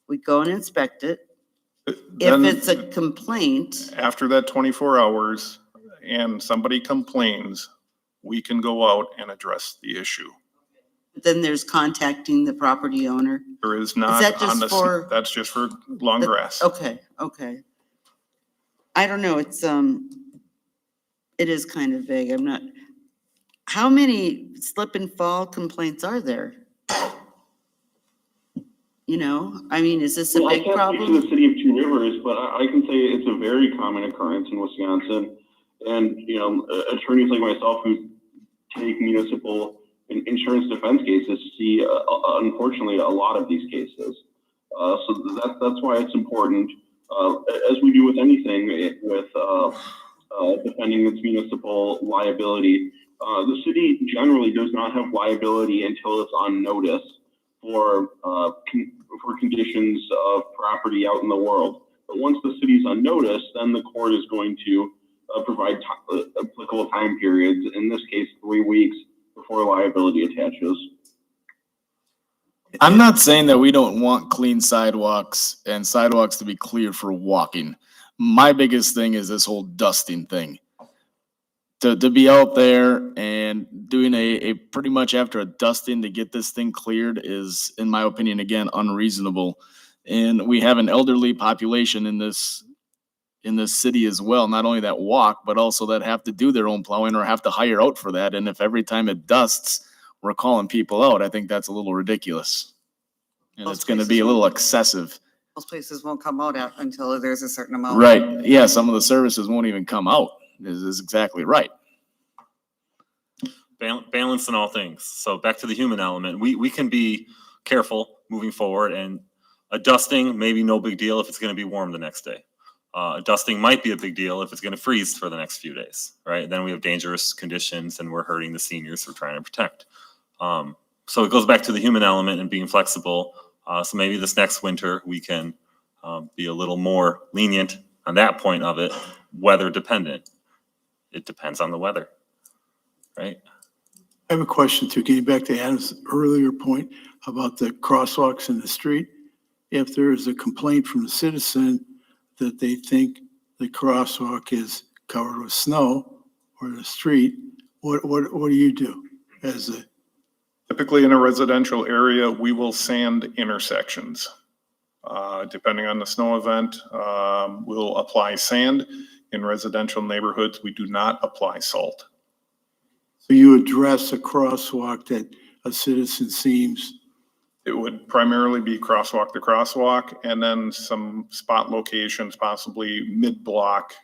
We go and inspect it. Then If it's a complaint, after that 24 hours and somebody complains, we can go out and address the issue. then there's contacting the property owner. There is not that just on the, for- that's just for long grass. Okay. I don't know, it is kind of vague. I'm not, how many slip and fall complaints are there? I mean, is this a Well, I big can't speak problem? to the city of Two Rivers, but I can say it's a very common occurrence in Wisconsin. And, attorneys like myself who take municipal and insurance defense cases see, unfortunately, a lot of these cases. So that's why it's important, as we do with anything with defending its municipal liability. The city generally does not have liability until it's on notice for conditions of property out in the world. But once the city's on notice, then the court is going to provide applicable time periods, in this case, 3 weeks before liability attaches. I'm not saying that we don't want clean sidewalks and sidewalks to be clear for walking. My biggest thing is this whole dusting thing. To be out there and doing a pretty much after a dusting to get this thing cleared is, in my opinion, again, unreasonable. And we have an elderly population in this city as well, not only that walk, but also that have to do their own plowing or have to hire out for that. And if every time it dusts, we're calling people out, I think that's a little ridiculous. And Most it's going to places be a little won't. excessive. Most places won't come out until there's a certain amount. Right. Yeah, some of the services won't even come out. Is exactly right. Balance in all things. So back to the human element, we can be careful moving forward, and a dusting, maybe no big deal if it's going to be warm the next day. A dusting might be a big deal if it's going to freeze for the next few days, right? Then we have dangerous conditions and we're hurting the seniors we're trying to protect. So it goes back to the human element and being flexible. So maybe this next winter we can be a little more lenient on that point of it, weather dependent. It depends on the weather, right? I have a question too, getting back to Adam's earlier point about the crosswalks in the street. If there is a complaint from a citizen that they think the crosswalk is covered with snow or the street, what do you do as a? Typically in a residential area, we will sand intersections. Depending on the snow event, we'll apply sand. In residential neighborhoods, we do not apply salt. So you address a crosswalk that a citizen seems. It would primarily be crosswalk to crosswalk, and then some spot locations, possibly mid-block,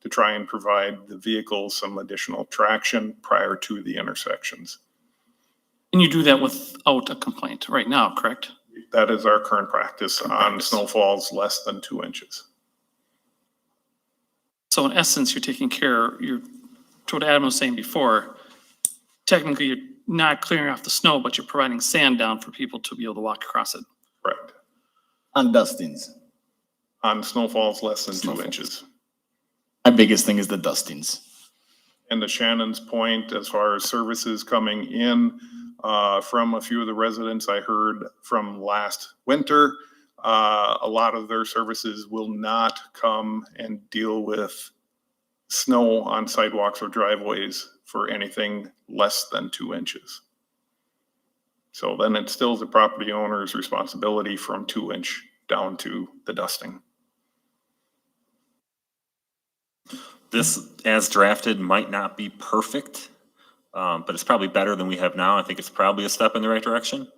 to try and provide the vehicles some additional traction prior to the intersections. And you do that without a complaint right now, correct? That is our current practice on snowfalls less than 2 inches. So in essence, you're taking care, to what Adam was saying before, technically you're not clearing off the snow, but you're providing sand down for people to be able to walk across it. Correct. On dustings. On snowfalls less than 2 Snowfalls. inches. My biggest thing is the dustings. And to Shannon's point, as far as services coming in, from a few of the residents I heard from last winter, a lot of their services will not come and deal with snow on sidewalks or driveways for anything less than 2 inches. So then it's still the property owner's responsibility from 2 inch down to the dusting. This, as drafted, might not be perfect, but it's probably better than we have now. I think it's probably a step in the right direction.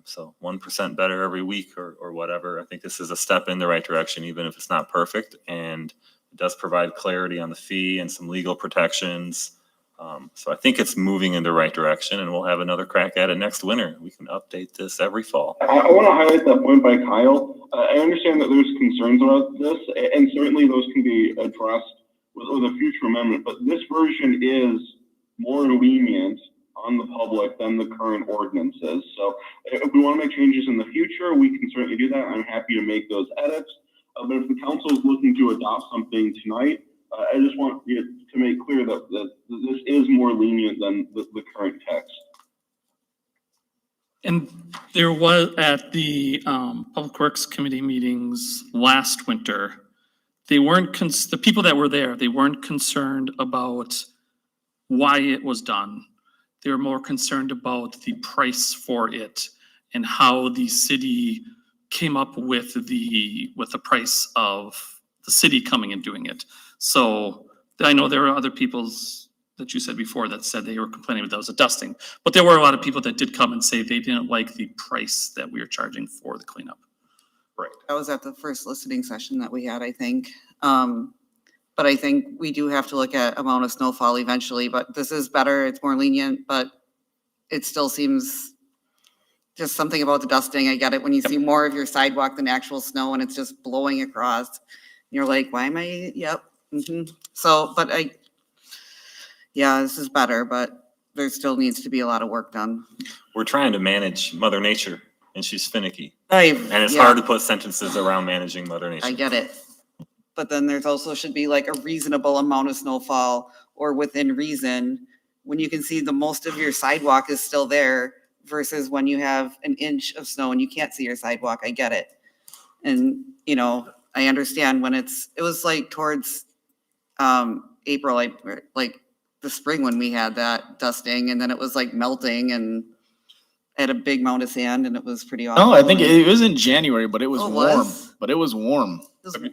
So 1% better every week or whatever. I think this is a step in the right direction, even if it's not perfect. And it does provide clarity on the fee and some legal protections. So I think it's moving in the right direction, and we'll have another crack at it next winter. We can update this every fall. I want to highlight that point by Kyle. I understand that there's concerns about this, and certainly those can be addressed with a future amendment, but this version is more lenient on the public than the current ordinances. So if we want to make changes in the future, we can certainly do that. I'm happy to make those edits. But if the council is looking to adopt something tonight, I just want you to make clear that this is more lenient than the current text. And there was, at the Public Works Committee meetings last winter, they weren't, the people that were there, they weren't concerned about why it was done. They were more concerned about the price for it and how the city came up with the price of the city coming and doing it. So I know there were other people's that you said before that said they were complaining that was a dusting, but there were a lot of people that did come and say they didn't like the price that we were charging for the cleanup. Right. That was at the first listening session that we had, I think. But I think we do have to look at amount of snowfall eventually, but this is better, it's more lenient, but it still seems just something about the dusting. I get it when you see more of your sidewalk than actual snow and it's just blowing across. You're like, why am I, yep. So, but yeah, this is better, but there still needs to be a lot of work done. We're trying to manage Mother Nature, and she's finicky. And And it's hard to put sentences around managing Mother Nature. I get it. But then there's also should be like a reasonable amount of snowfall or within reason when you can see the most of your sidewalk is still there versus when you have an inch of snow and you can't see your sidewalk. I get it. And, you know, I understand when it was like towards April, like the spring when we had that dusting and then it was like melting and had a big mound of sand and it was pretty awful. No, I think it was in January, but it was Oh, it warm. was? But it was warm.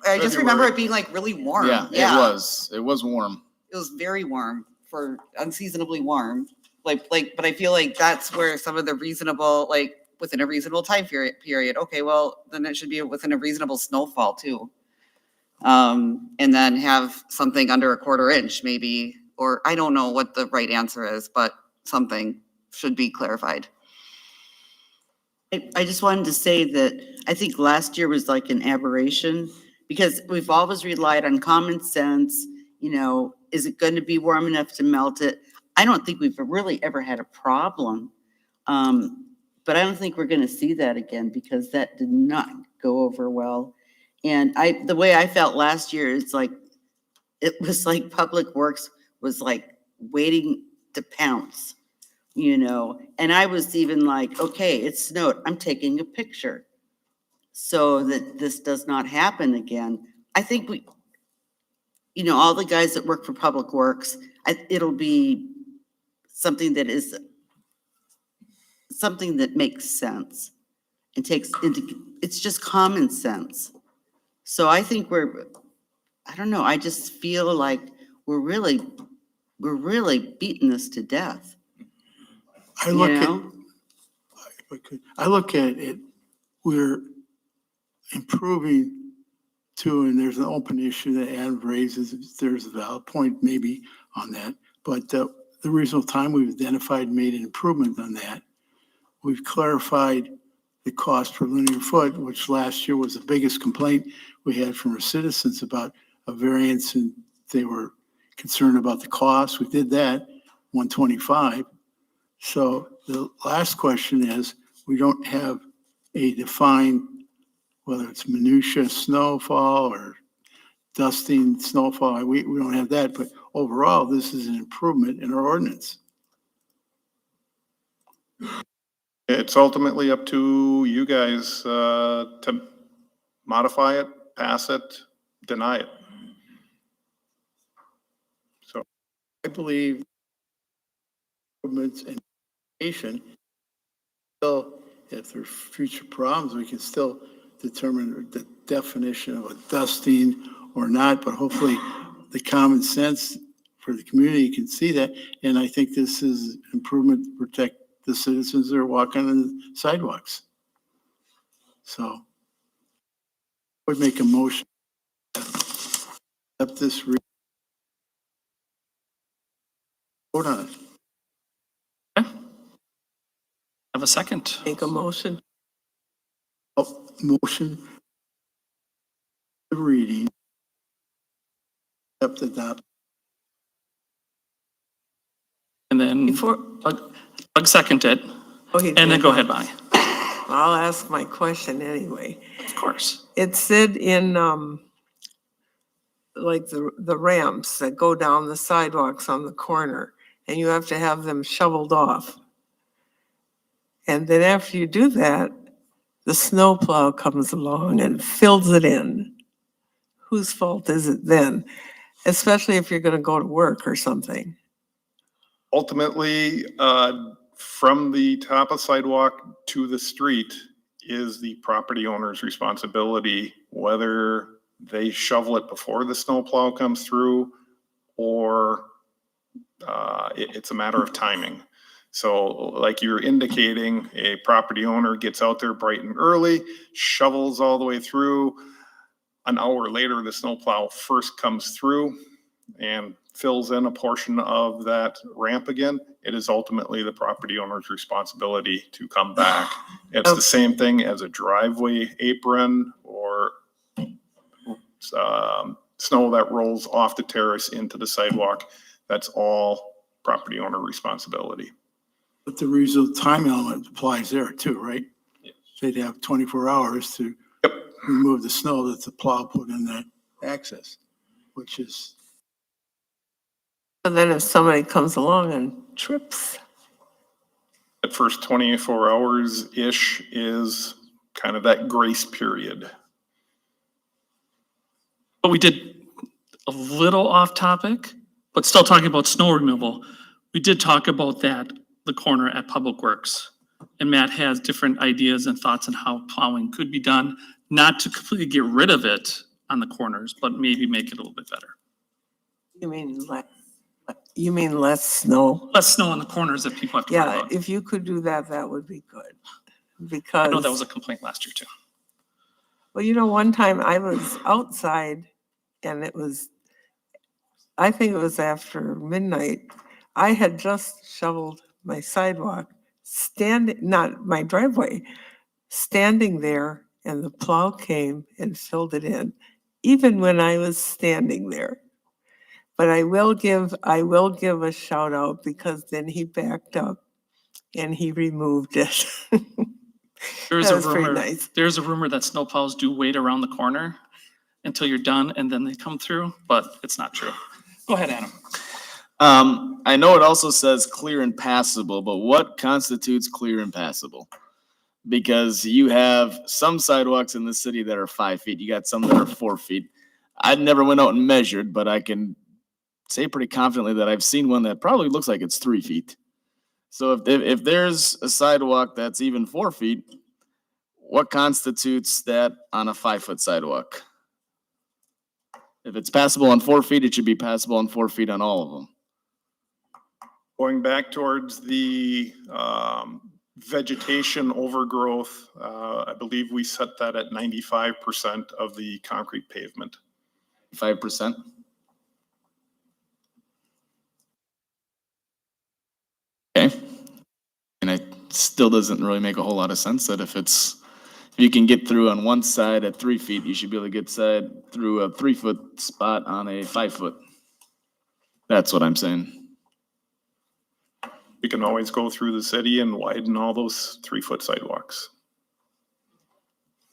I just remember it being like really warm. Yeah, it was. It was warm. It was very warm for unseasonably warm. But I feel like that's where some of the reasonable, like within a reasonable time period. Okay, well, then it should be within a reasonable snowfall too. And then have something under a 1/4 inch maybe, or I don't know what the right answer is, but something should be clarified. I just wanted to say that I think last year was like an aberration because we've always relied on common sense. You know, is it going to be warm enough to melt it? I don't think we've really ever had a problem. But I don't think we're going to see that again because that did not go over well. And the way I felt last year is like, it was like Public Works was like waiting to pounce, you know, and I was even like, okay, it snowed. I'm taking a picture so that this does not happen again. I think we, you know, all the guys that work for Public Works, it'll be something that is something that makes sense and takes into, it's just common sense. So I think I don't know, I just feel like we're really beating this to death. I look at it, we're improving too, and there's an open issue that Adam raises. There's a valid point maybe on that, but the reasonable time we've identified made an improvement on that. We've clarified the cost per linear foot, which last year was the biggest complaint we had from our citizens about a variance, and they were concerned about the cost. We did that, $125. So the last question is, we don't have a defined, whether it's minutia snowfall or dusting snowfall, we don't have that, but overall, this is an improvement in our ordinance. It's ultimately up to you guys to modify it, pass it, deny it. So I believe improvements in education, still, if there's future problems, we can still determine the definition of a dusting or not, but hopefully the common sense for the community can see that. And I think this is improvement to protect the citizens that are walking on the sidewalks. So I would make a motion. Up this. Vote on it. Have a second. Make a motion. Oh, motion. The reading. Up to that. And then Before, Doug seconded it. oh, he And then did. go ahead, Bonnie. I'll ask my question anyway. Of course. It said in, like the ramps that go down the sidewalks on the corner, and you have to have them shoveled off. And then after you do that, the snowplow comes along and fills it in. Whose fault is it then? Especially if you're gonna go to work or something. Ultimately, from the top of sidewalk to the street is the property owner's responsibility, whether they shovel it before the snowplow comes through or it's a matter of timing. So like you're indicating, a property owner gets out there bright and early, shovels all the way through. An hour later, the snowplow first comes through and fills in a portion of that ramp again. It is ultimately the property owner's responsibility to come back. It's the same thing as a driveway apron or snow that rolls off the terrace into the sidewalk. That's all property owner responsibility. But the reasonable time element applies there too, right? They'd have 24 hours to remove the snow that the plow put in the access, which is. And then if somebody comes along and trips. The first 24 hours-ish is kind of that grace period. But we did a little off topic, but still talking about snow removal. We did talk about that, the corner at Public Works. And Matt has different ideas and thoughts on how plowing could be done, not to completely get rid of it on the corners, but maybe make it a little bit better. You mean less snow? Less snow on the corners that people have to worry Yeah, about. if you could do that, that would be good. I Because. know that was a complaint last year too. Well, you know, one time I was outside and it was, I think it was after midnight. I had just shoveled my sidewalk, not my driveway, standing there, and the plow came and filled it in, even when I was standing there. But I will give a shout out because then he backed up and he removed it. There's That a was pretty rumor, nice. there's a rumor that snowplows do wait around the corner until you're done and then they come through, but it's not true. Go ahead, Adam. I know it also says clear and passable, but what constitutes clear and passable? Because you have some sidewalks in the city that are 5 feet. You got some that are 4 feet. I never went out and measured, but I can say pretty confidently that I've seen one that probably looks like it's 3 feet. So if there's a sidewalk that's even 4 feet, what constitutes that on a 5-foot sidewalk? If it's passable on 4 feet, it should be passable on 4 feet on all of them. Going back towards the vegetation overgrowth, I believe we set that at 95% of the concrete pavement. 5%? Okay. And it still doesn't really make a whole lot of sense that if you can get through on one side at 3 feet, you should be able to get through a 3-foot spot on a 5-foot. That's what I'm saying. we can always go through the city and widen all those 3-foot sidewalks.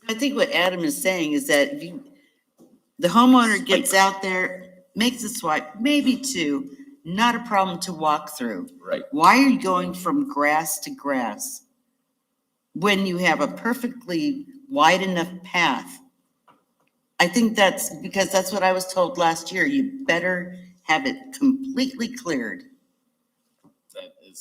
I think what Adam is saying is that if you, the homeowner gets out there, makes a swipe, maybe two, not a problem to walk through. Right. Why are you going from grass to grass when you have a perfectly wide enough path? I think that's because that's what I was told last year. You better have it completely cleared.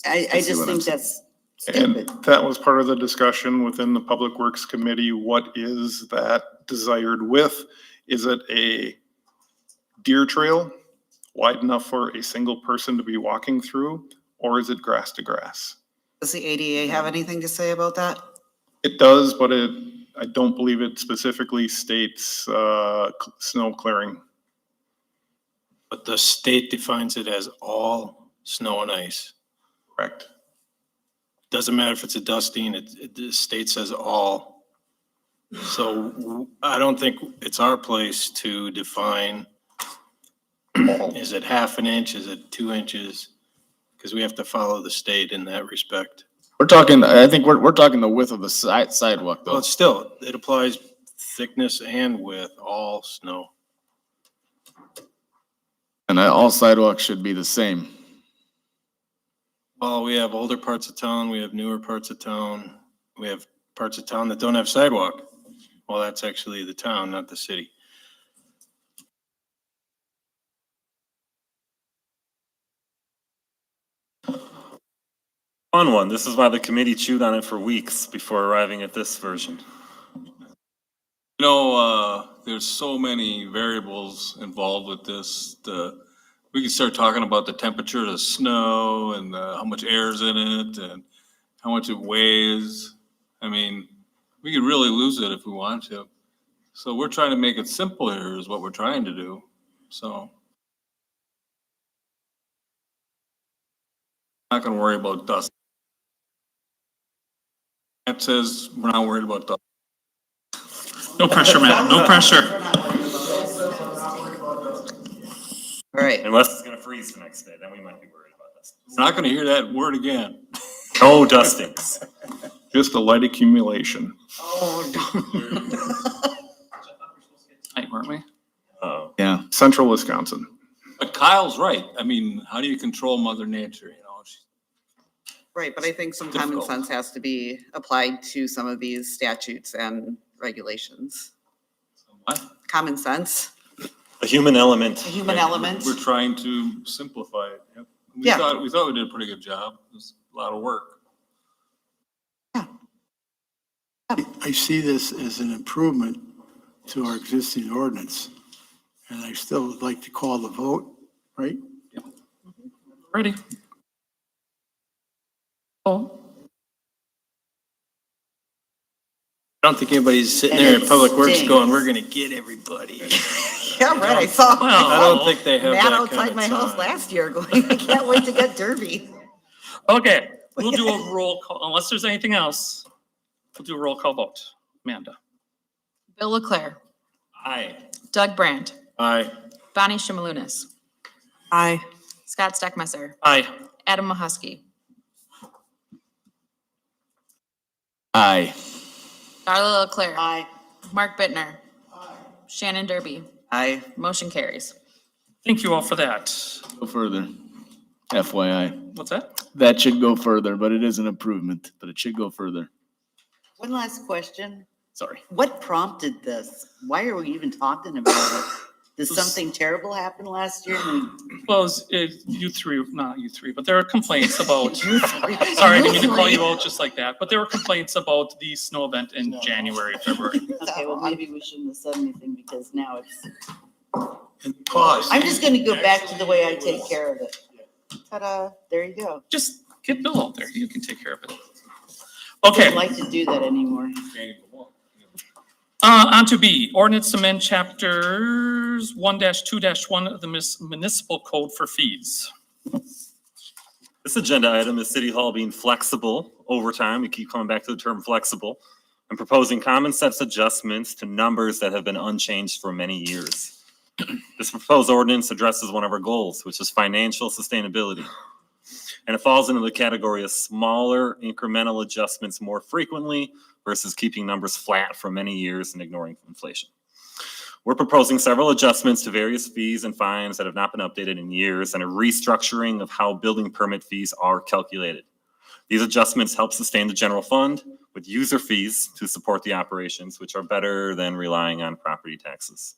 I just think that's stupid. And that was part of the discussion within the Public Works Committee. What is that desired width? Is it a deer trail wide enough for a single person to be walking through, or is it grass to grass? Does the ADA have anything to say about that? It does, but I don't believe it specifically states snow clearing. But the state defines it as all snow and ice. Correct. Doesn't matter if it's a dusting, the state says all. So I don't think it's our place to define, is it half an inch, is it 2 inches? Because we have to follow the state in that respect. We're talking, I think we're talking the width of the sidewalk though. But still, it applies thickness and width, all snow. And all sidewalks should be the same. Well, we have older parts of town, we have newer parts of town, we have parts of town that don't have sidewalk. Well, that's actually the town, not the city. Fun one. This is why the committee chewed on it for weeks before arriving at this version. You know, there's so many variables involved with this. We can start talking about the temperature of the snow and how much air is in it and how much it weighs. I mean, we could really lose it if we want to. So we're trying to make it simple here is what we're trying to do. So not going to worry about dust. That says we're not worried about dust. No pressure, Matt, no pressure. All right. Unless it's going to freeze the next day, then we might be worried about this. We're not going to hear that word again. No dustings. Just a light accumulation. Right, weren't we? Oh. Yeah. Central Wisconsin. But Kyle's right. I mean, how do you control Mother Nature, you know? Right, but I think some common Difficult. sense has to be applied to some of these statutes and regulations. What? Common sense, A human element. a human element. We're trying to simplify it. Yep. We Yeah. thought we did a pretty good job. It was a lot of work. I see this as an improvement to our existing ordinance. And I still would like to call the vote, right? Ready? Oh, I don't think anybody's sitting And there it at Public Works stinks. going, we're gonna get everybody. Yeah, right, I saw. I don't think they have Matt that outside kind my of house time. last year going, I can't wait to get Derby. okay, we'll do a roll call, unless there's anything else. We'll do a roll call vote. Amanda? Bill Leclerc, Aye. Doug Brandt, Aye. Bonnie Shimalunas, Aye. Scott Steckmesser, Aye. Adam Mahusky, Aye. Darla Leclerc, Aye. Mark Bittner, Shannon Derby. Aye. Motion carries. Thank you all for that. Go further. FYI. What's that? That should go further, but it is an improvement, but it should go further. One last question. Sorry. What prompted this? Why are we even talking about it? Did something terrible happen last year? Well, you three, not you three, but there were complaints about, sorry, I didn't mean to call you out just like that, but there were complaints about the snow event in January, February. Okay, well, maybe we shouldn't have said anything because now it's, And pause. I'm just gonna go back to the way I take care of it. Ta-da, there you go. Just get Bill out there. You can take care of it. I Okay. don't like to do that anymore. On to B, ordinance to amend chapters 1-2-1 of the municipal code for fees. This agenda item is City Hall being flexible over time. We keep coming back to the term flexible and proposing common sense adjustments to numbers that have been unchanged for many years. This proposed ordinance addresses one of our goals, which is financial sustainability. And it falls into the category of smaller incremental adjustments more frequently versus keeping numbers flat for many years and ignoring inflation. We're proposing several adjustments to various fees and fines that have not been updated in years and a restructuring of how building permit fees are calculated. These adjustments help sustain the general fund with user fees to support the operations, which are better than relying on property taxes.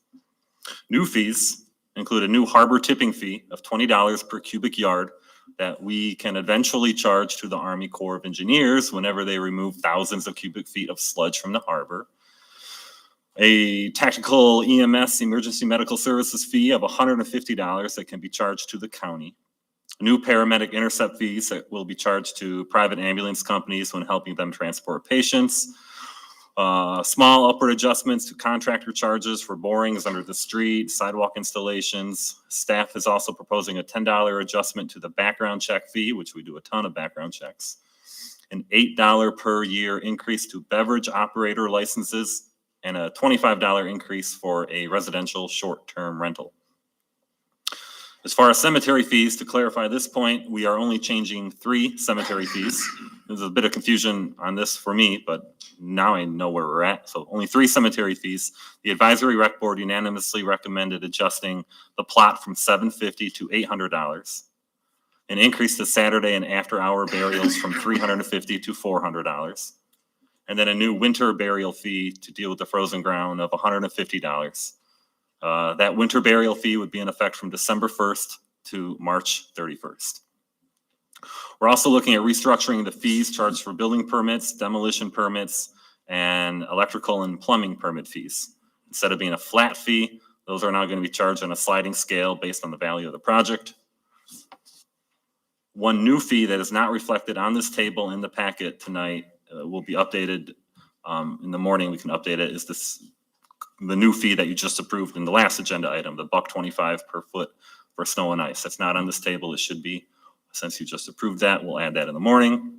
New fees include a new harbor tipping fee of $20 per cubic yard that we can eventually charge to the Army Corps of Engineers whenever they remove thousands of cubic feet of sludge from the harbor. A tactical EMS emergency medical services fee of $150 that can be charged to the county. New paramedic intercept fees that will be charged to private ambulance companies when helping them transport patients. Small upward adjustments to contractor charges for borings under the street, sidewalk installations. Staff is also proposing a $10 adjustment to the background check fee, which we do a ton of background checks. An $8 per year increase to beverage operator licenses and a $25 increase for a residential short-term rental. As far as cemetery fees, to clarify this point, we are only changing 3 cemetery fees. There's a bit of confusion on this for me, but now I know where we're at. So only 3 cemetery fees. The advisory rec board unanimously recommended adjusting the plot from $750 to $800. An increase to Saturday and after-hour burials from $350 to $400. And then a new winter burial fee to deal with the frozen ground of $150. That winter burial fee would be in effect from December 1st to March 31st. We're also looking at restructuring the fees charged for building permits, demolition permits, and electrical and plumbing permit fees. Instead of being a flat fee, those are now going to be charged on a sliding scale based on the value of the project. One new fee that is not reflected on this table in the packet tonight will be updated in the morning. We can update it. Is the new fee that you just approved in the last agenda item, the $1.25 per foot for snow and ice. That's not on this table. It should be. Since you just approved that, we'll add that in the morning.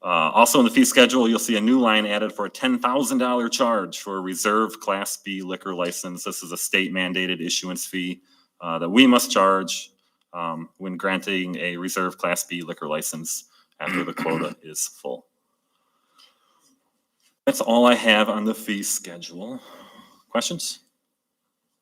Also in the fee schedule, you'll see a new line added for a $10,000 charge for a reserve Class B liquor license. This is a state mandated issuance fee that we must charge when granting a reserve Class B liquor license after the quota is full. That's all I have on the fee schedule. Questions?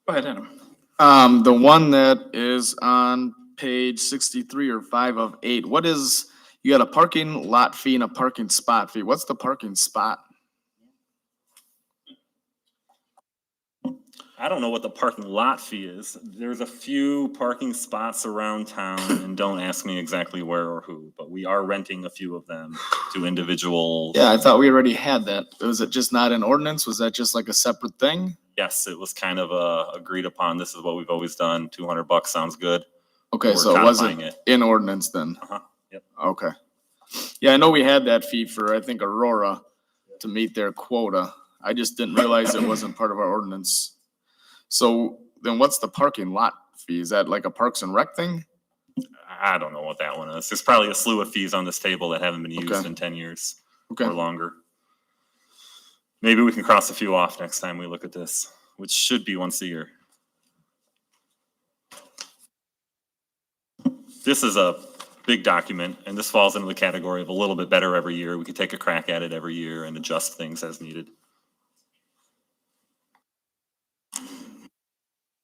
Go ahead, Adam. The one that is on page 63 or 5 of 8, what is, you got a parking lot fee and a parking spot fee. What's the parking spot? I don't know what the parking lot fee is. There's a few parking spots around town, and don't ask me exactly where or who, but we are renting a few of them to individuals. Yeah, I thought we already had that. Was it just not an ordinance? Was that just like a separate thing? Yes, it was kind of agreed upon. This is what we've always done. $200 sounds good. Okay, We're so it wasn't codifying it. in ordinance then? Uh-huh, yep. Okay. Yeah, I know we had that fee for, I think, Aurora to meet their quota. I just didn't realize it wasn't part of our ordinance. So then what's the parking lot fee? Is that like a Parks and Rec thing? I don't know what that one is. There's probably a slew of fees on this table that haven't been used Okay. in 10 years Okay. or longer. Maybe we can cross a few off next time we look at this, which should be once a year. This is a big document, and this falls into the category of a little bit better every year. We can take a crack at it every year and adjust things as needed.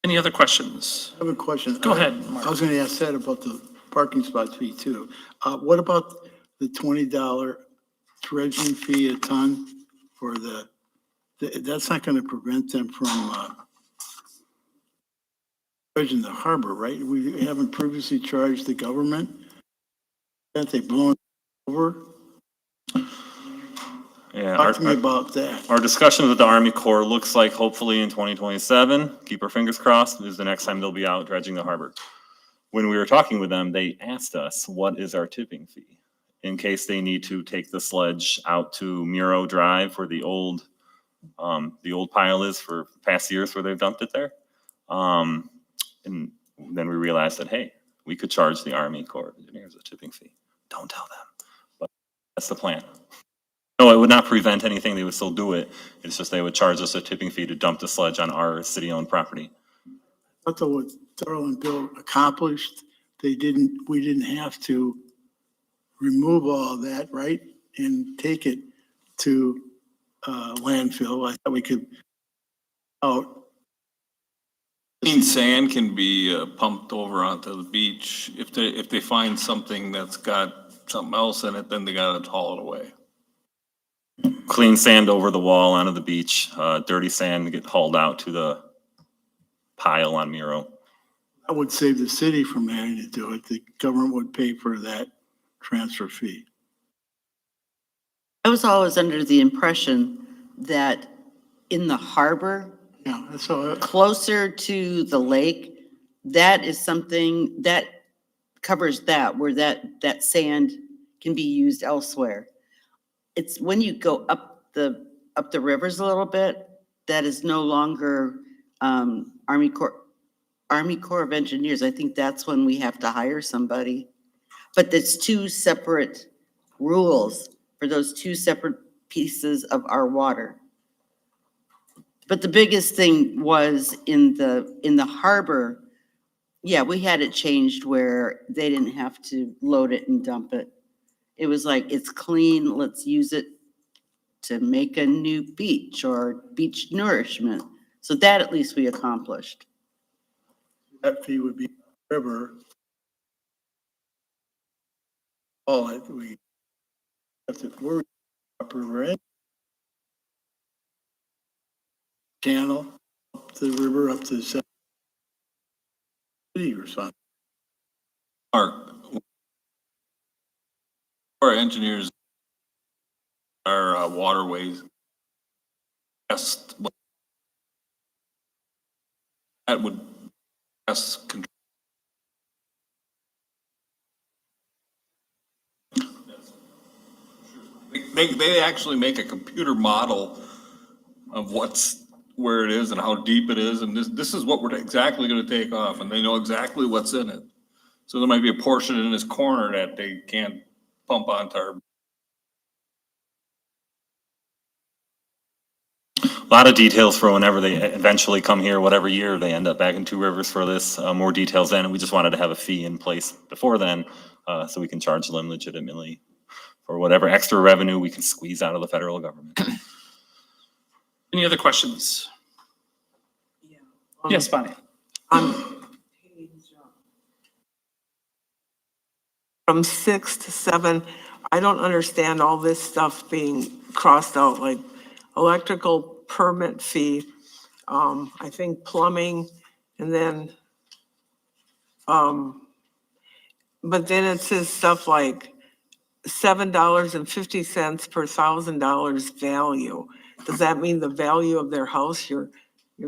Any other questions? I have a question. Go ahead, I was gonna ask that about the parking spot fee too. What about the $20 dredging fee a ton for that's not gonna prevent them from dredging the harbor, right? We haven't previously charged the government that they blown over. Yeah, Talk to me about that. Our discussions with the Army Corps looks like hopefully in 2027, keep our fingers crossed, is the next time they'll be out dredging the harbor. When we were talking with them, they asked us, what is our tipping fee? In case they need to take the sludge out to Muro Drive where the old pile is for past years where they've dumped it there. And then we realized that, hey, we could charge the Army Corps of Engineers a tipping fee. Don't tell them, but that's the plan. No, it would not prevent anything. They would still do it. It's just they would charge us a tipping fee to dump the sludge on our city-owned property. I thought what Darrell and Bill accomplished, we didn't have to remove all that, right? And take it to landfill. I thought we could out. Clean sand can be pumped over onto the beach. If they find something that's got something else in it, then they gotta haul it away. Clean sand over the wall onto the beach, dirty sand get hauled out to the pile on Miro. That would save the city from having to do it. The government would pay for that transfer fee. I was always under the impression that in the harbor, Yeah, that's all. closer to the lake, that is something that covers that, where that sand can be used elsewhere. It's when you go up the rivers a little bit, that is no longer Army Corps of Engineers. I think that's when we have to hire somebody. But there's two separate rules for those two separate pieces of our water. But the biggest thing was in the harbor, yeah, we had it changed where they didn't have to load it and dump it. It was like, it's clean, let's use it to make a new beach or beach nourishment. So that at least we accomplished. That fee would be river. All it, we have to worry up river in. Channel, up the river, up to the city or something. Mark, our engineers, our waterways, best, that would best control. They actually make a computer model of where it is and how deep it is, and this is what we're exactly gonna take off, and they know exactly what's in it. So there might be a portion in this corner that they can't pump onto our. A lot of details for whenever they eventually come here, whatever year they end up back in Two Rivers for this, more details then. We just wanted to have a fee in place before then, so we can charge them legitimately for whatever extra revenue we can squeeze out of the federal government. Any other questions? Yes, Bonnie. From 6 to 7, I don't understand all this stuff being crossed out, like electrical permit fee, I think plumbing, and then, but then it says stuff like $7.50 per $1,000 value. Does that mean the value of their house, you're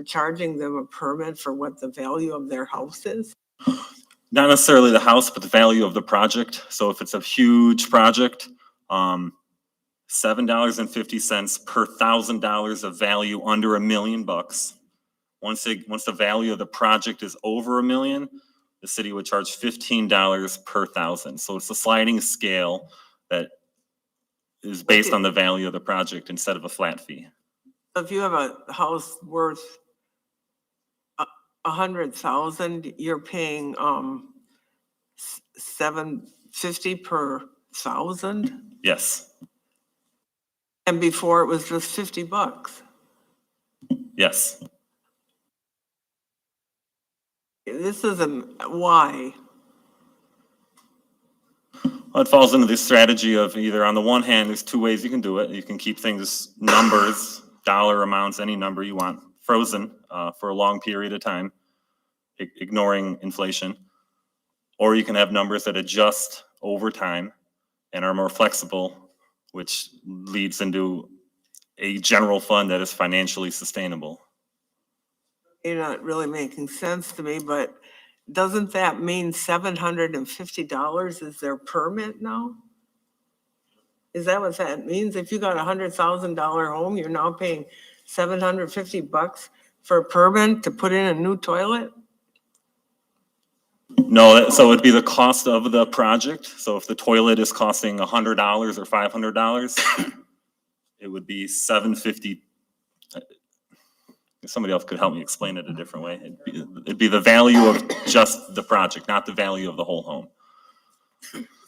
charging them a permit for what the value of their house is? Not necessarily the house, but the value of the project. So if it's a huge project, $7.50 per $1,000 of value under $1 million. Once the value of the project is over $1 million, the city would charge $15 per thousand. So it's a sliding scale that is based on the value of the project instead of a flat fee. If you have a house worth $100,000, you're paying $7.50 per thousand? Yes, And before it was just $50. yes. This isn't, why? Well, it falls into this strategy of either, on the one hand, there's two ways you can do it. You can keep things, numbers, dollar amounts, any number you want, frozen for a long period of time, ignoring inflation. Or you can have numbers that adjust over time and are more flexible, which leads into a general fund that is financially sustainable. You're not really making sense to me, but doesn't that mean $750 is their permit now? Is that what that means? If you got $100,000 home, you're now paying $750 for a permit to put in a new toilet? No, so it'd be the cost of the project. So if the toilet is costing $100 or $500, it would be $750. if somebody else could help me explain it a different way. It'd be the value of just the project, not the value of the whole home.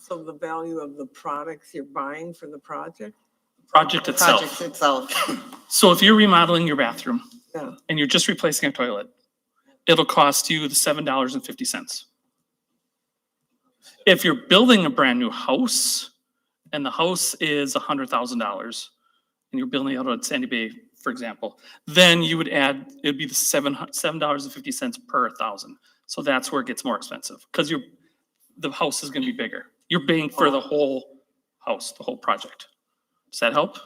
So the value of the products you're buying for the project? Project itself. Project itself. So if you're remodeling your bathroom Yeah. and you're just replacing a toilet, it'll cost you the $7.50. If you're building a brand new house and the house is $100,000 and you're building it out at Sandy Bay, for example, then you would add, it'd be the $7.50 per thousand. So that's where it gets more expensive because the house is going to be bigger. You're paying for the whole house, the whole project. Does that help?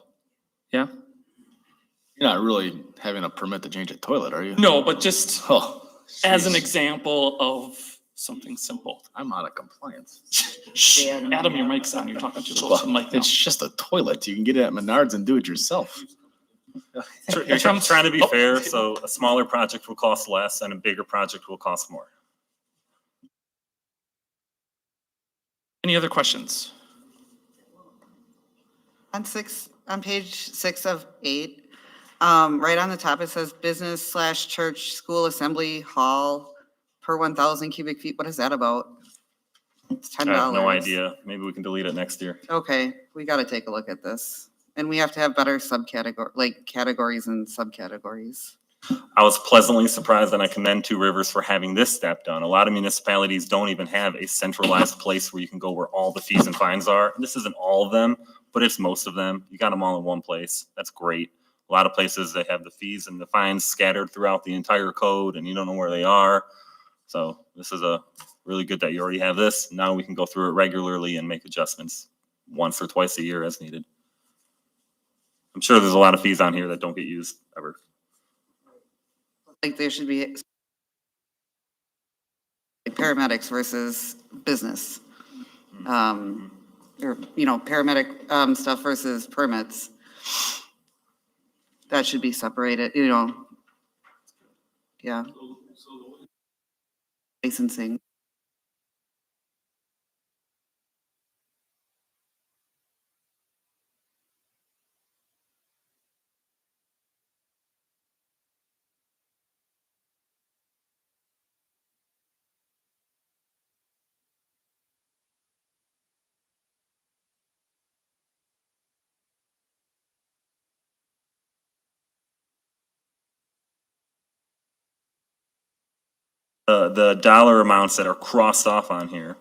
Yeah? You're not really having a permit to change a toilet, are you? No, but just Oh, as an jeez. example of something simple. I'm out of compliance. Shh, Adam, your mic's on. You're talking too close to the mic now. It's just a toilet. You can get it at Menards and do it yourself. You're trying to be fair, so a smaller project will cost less and a bigger project will cost more. Any other questions? On page 6 of 8, right on the top, it says business/church school assembly hall per 1,000 cubic feet. What is that about? It's $10. I have no idea. Maybe we can delete it next year. Okay, we got to take a look at this. And we have to have better categories and subcategories. I was pleasantly surprised, and I commend Two Rivers for having this step done. A lot of municipalities don't even have a centralized place where you can go where all the fees and fines are. And this isn't all of them, but it's most of them. You got them all in one place. That's great. A lot of places, they have the fees and the fines scattered throughout the entire code, and you don't know where they are. So this is really good that you already have this. Now we can go through it regularly and make adjustments once or twice a year as needed. I'm sure there's a lot of fees on here that don't get used ever. Like there should be paramedics versus business. Or, paramedic stuff versus permits. That should be separated, Yeah. Licensing. The dollar amounts that are crossed off on here,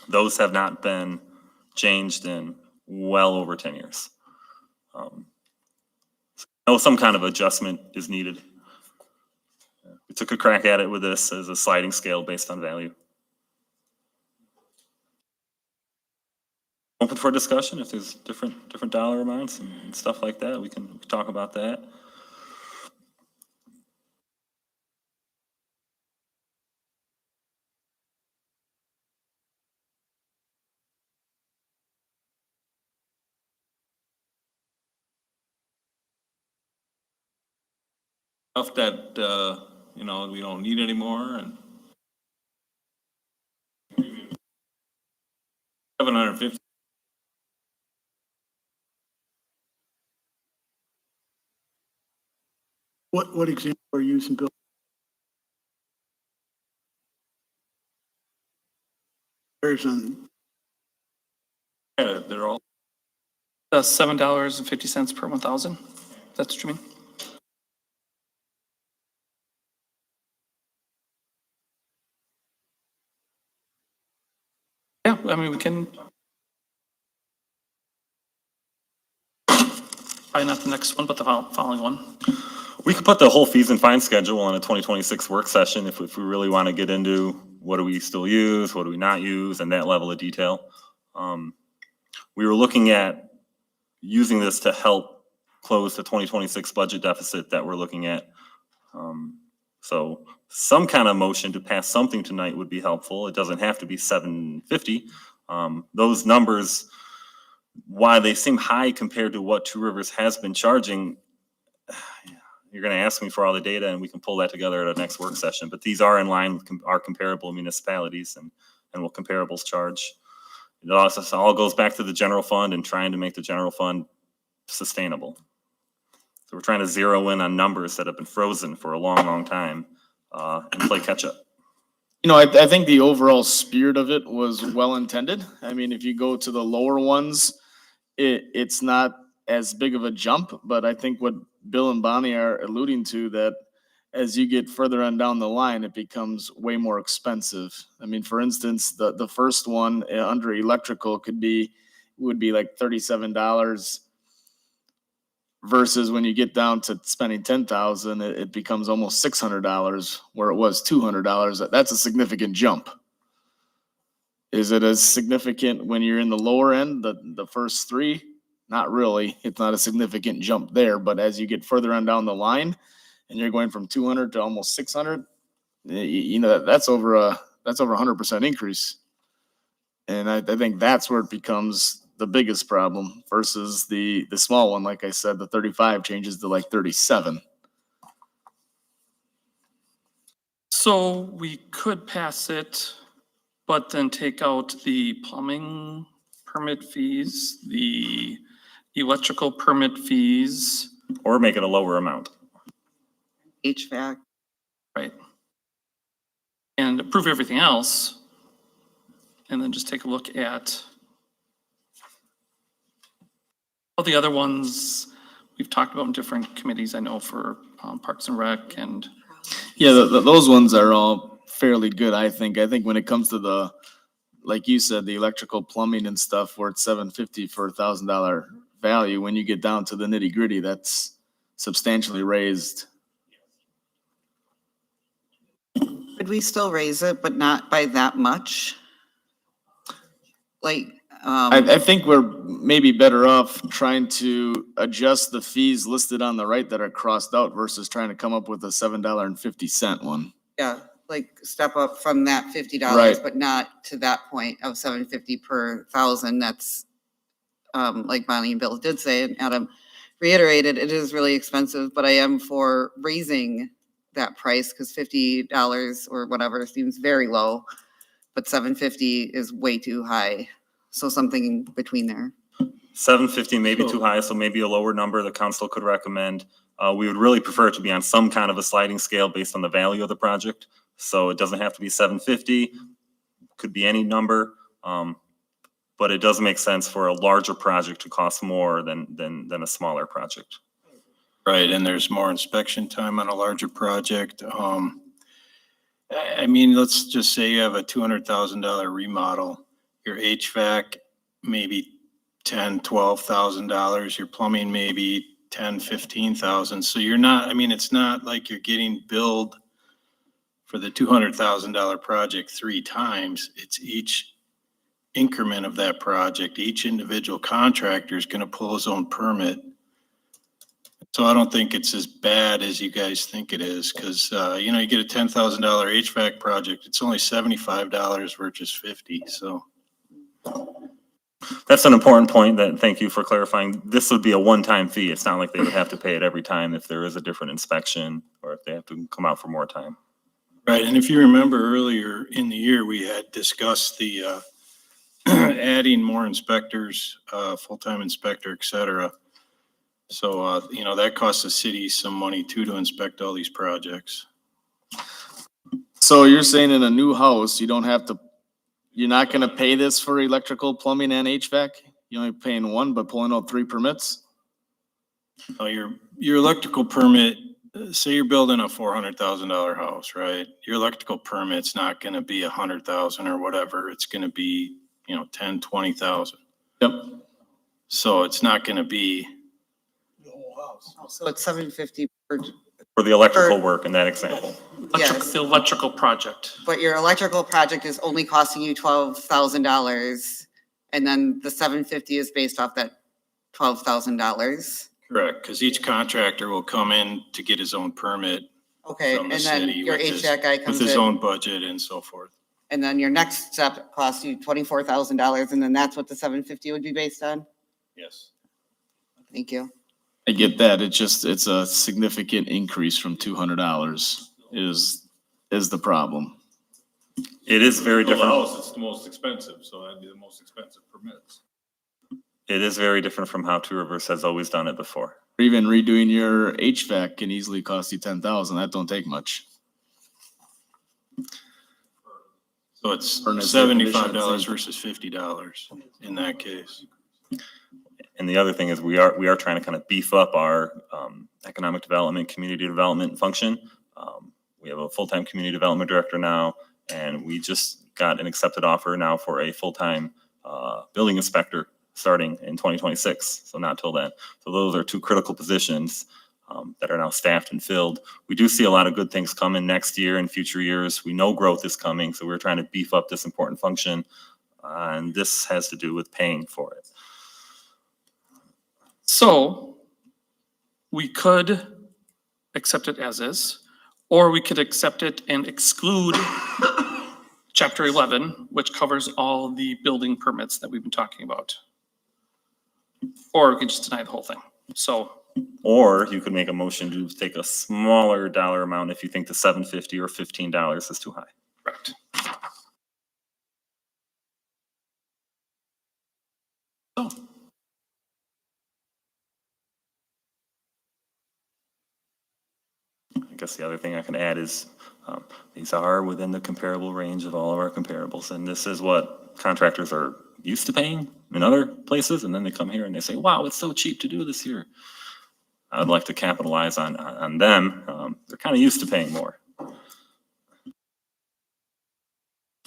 those have not been changed in well over 10 years. Some kind of adjustment is needed. We took a crack at it with this as a sliding scale based on value. Open for discussion if there's different dollar amounts and stuff like that. We can talk about that. Stuff that, we don't need anymore and 750. What example are you using, Bill? There's Yeah, they're all. $7.50 per 1,000. That's what you mean? Yeah, I mean, we can. Probably not the next one, but the following one. We could put the whole fees and fine schedule on a 2026 work session if we really want to get into what do we still use, what do we not use, and that level of detail. We were looking at using this to help close the 2026 budget deficit that we're looking at. So some kind of motion to pass something tonight would be helpful. It doesn't have to be 750. Those numbers, why they seem high compared to what Two Rivers has been charging, you're going to ask me for all the data and we can pull that together at our next work session. But these are in line with our comparable municipalities and what comparables charge. It also all goes back to the general fund and trying to make the general fund sustainable. So we're trying to zero in on numbers that have been frozen for a long, long time, and play catch up. You know, I think the overall spirit of it was well intended. I mean, if you go to the lower ones, it's not as big of a jump, but I think what Bill and Bonnie are alluding to, that as you get further on down the line, it becomes way more expensive. I mean, for instance, the first one under electrical would be like $37 versus when you get down to spending $10,000, it becomes almost $600 where it was $200. That's a significant jump. Is it as significant when you're in the lower end, the first three? Not really. It's not a significant jump there, but as you get further on down the line and you're going from 200 to almost 600, you know, that's over a 100% increase. And I think that's where it becomes the biggest problem versus the small one. Like I said, the 35 changes to like 37. So we could pass it, but then take out the plumbing permit fees, the electrical permit fees. Or make it a lower amount. HVAC. Right. And approve everything else. And then just take a look at all the other ones we've talked about in different committees. I know for Parks and Rec and. Yeah, those ones are all fairly good, I think. I think when it comes to like you said, the electrical, plumbing and stuff, where it's $750 for $1,000 value, when you get down to the nitty gritty, that's substantially raised. Could we still raise it, but not by that much? Like, I think we're maybe better off trying to adjust the fees listed on the right that are crossed out versus trying to come up with a $7.50 one. yeah, like step up from that $50, Right. but not to that point of $750 per 1,000. That's like Bonnie and Bill did say, and Adam reiterated, it is really expensive, but I am for raising that price because $50 or whatever seems very low, but $750 is way too high. So something in between there. 750 may be too high, so maybe a lower number the council could recommend. We would really prefer it to be on some kind of a sliding scale based on the value of the project. So it doesn't have to be 750, could be any number. But it does make sense for a larger project to cost more than a smaller project. Right, and there's more inspection time on a larger project. I mean, let's just say you have a $200,000 remodel. Your HVAC, maybe $10,000, $12,000. Your plumbing, maybe $10,000, $15,000. So you're not, I mean, it's not like you're getting billed for the $200,000 project 3 times. It's each increment of that project. Each individual contractor is going to pull his own permit. So I don't think it's as bad as you guys think it is, because, you know, you get a $10,000 HVAC project, it's only $75 versus $50, so. That's an important point. Thank you for clarifying. This would be a one-time fee. It's not like they would have to pay it every time if there is a different inspection or if they have to come out for more time. Right, and if you remember earlier in the year, we had discussed the adding more inspectors, full-time inspector, et cetera. So, you know, that costs the city some money too to inspect all these projects. So you're saying in a new house, you're not gonna pay this for electrical, plumbing and HVAC? You're only paying one, but pulling out 3 permits? Your electrical permit, say you're building a $400,000 house, right? Your electrical permit's not gonna be $100,000 or whatever. It's gonna be, you know, 10, 20,000. Yep. So it's not gonna be. So it's $750 per. For the electrical work in that example. Yes. The electrical project. But your electrical project is only costing you $12,000, and then the $750 is based off that $12,000. Correct, because each contractor will come in to get his own permit. Okay, from the and then city your with his- HVAC guy comes with his in. own budget and so forth. And then your next step costs you $24,000, and then that's what the $750 would be based on? Yes. Thank you. I get that. It's a significant increase from $200 is the problem. It is very For the different. house, it's the most expensive, so that'd be the most expensive permits. It is very different from how Two Rivers has always done it before. Or even redoing your HVAC can easily cost you 10,000. That don't take much. So it's Furnace, air conditioning, $75 same. versus $50 in that case. And the other thing is we are trying to kind of beef up our economic development, community development function. We have a full-time community development director now, and we just got an accepted offer now for a full-time building inspector starting in 2026. So not till then. So those are two critical positions that are now staffed and filled. We do see a lot of good things coming next year and future years. We know growth is coming, so we're trying to beef up this important function. And this has to do with paying for it. So we could accept it as is, or we could accept it and exclude Chapter 11, which covers all the building permits that we've been talking about. Or we could just deny the whole thing. So, Or you could make a motion to take a smaller dollar amount if you think the $750 or $15 is too high. correct. I guess the other thing I can add is these are within the comparable range of all of our comparables. And this is what contractors are used to paying in other places. And then they come here and they say, wow, it's so cheap to do this here. I'd like to capitalize on them. They're kind of used to paying more.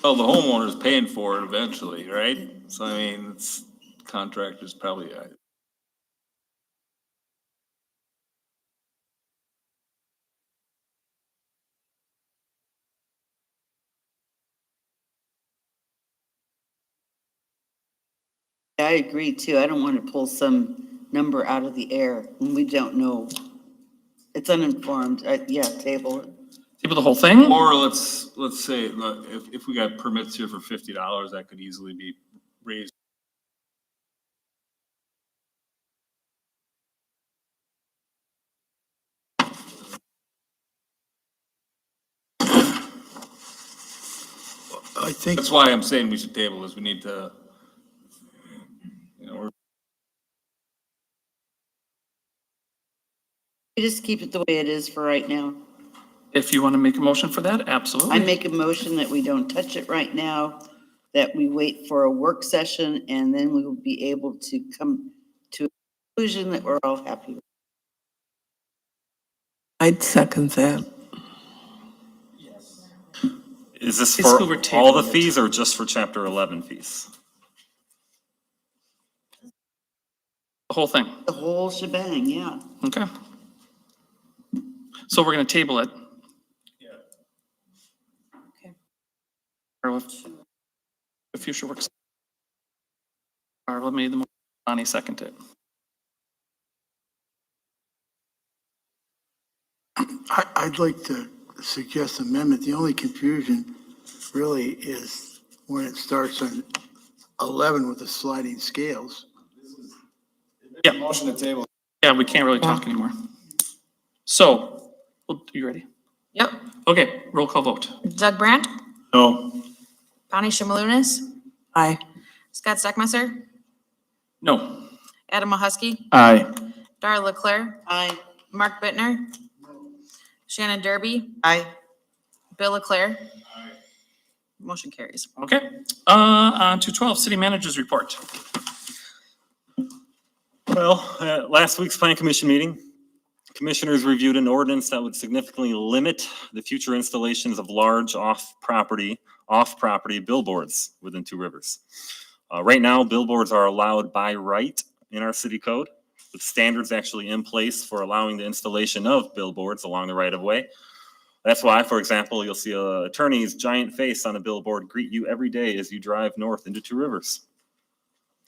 Well, the homeowner's paying for it eventually, right? So, I mean, it's contractors probably, I agree too. I don't want to pull some number out of the air when we don't know. It's uninformed. Yeah, table it. Table the whole thing? or let's say, look, if we got permits here for $50, that could easily be raised. I think. That's why I'm saying we should table this. We need to, you know, We just keep it the way it is for right now. If you want to make a motion for that, absolutely. I make a motion that we don't touch it right now, that we wait for a work session, and then we will be able to come to a conclusion that we're all happy with. I'd second that. Is this Basically, for we're all the tabling it. fees or just for Chapter 11 fees? The whole thing. The whole shebang, yeah. Okay. So we're going to table it. Okay. Or the future works. Carla made the motion, Bonnie seconded it. I'd like to suggest amendment. The only confusion really is when it starts on 11 with the sliding scales. Yeah. Motion to table. Yeah, we can't really talk anymore. So, you ready? Yep. Okay, roll call vote. Doug Brandt, no. Bonnie Shimalunas, Aye. Scott Steckmeister, No. Adam Mahusky, Aye. Darla Leclerc, Aye. Mark Bittner, Shannon Derby, Aye. Bill Leclerc. Motion carries. Okay, on to 12, city managers report. Well, at last week's Plan Commission meeting, commissioners reviewed an ordinance that would significantly limit the future installations of large off-property billboards within Two Rivers. Right now, billboards are allowed by right in our city code, with standards actually in place for allowing the installation of billboards along the right-of-way. That's why, for example, you'll see an attorney's giant face on a billboard greet you every day as you drive north into Two Rivers.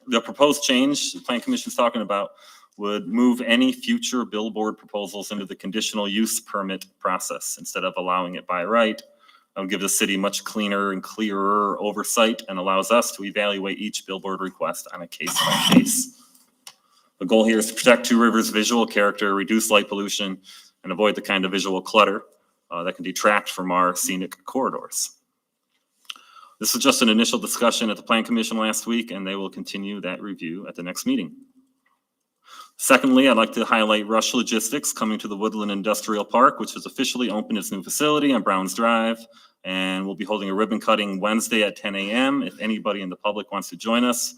The proposed change the Plan Commission is talking about would move any future billboard proposals into the conditional use permit process instead of allowing it by right. That would give the city much cleaner and clearer oversight and allows us to evaluate each billboard request on a case-by-case. The goal here is to protect Two Rivers' visual character, reduce light pollution, and avoid the kind of visual clutter that can detract from our scenic corridors. This was just an initial discussion at the Plan Commission last week, and they will continue that review at the next meeting. Secondly, I'd like to highlight Rush Logistics coming to the Woodland Industrial Park, which has officially opened its new facility on Browns Drive. And we'll be holding a ribbon cutting Wednesday at 10 a.m. If anybody in the public wants to join us,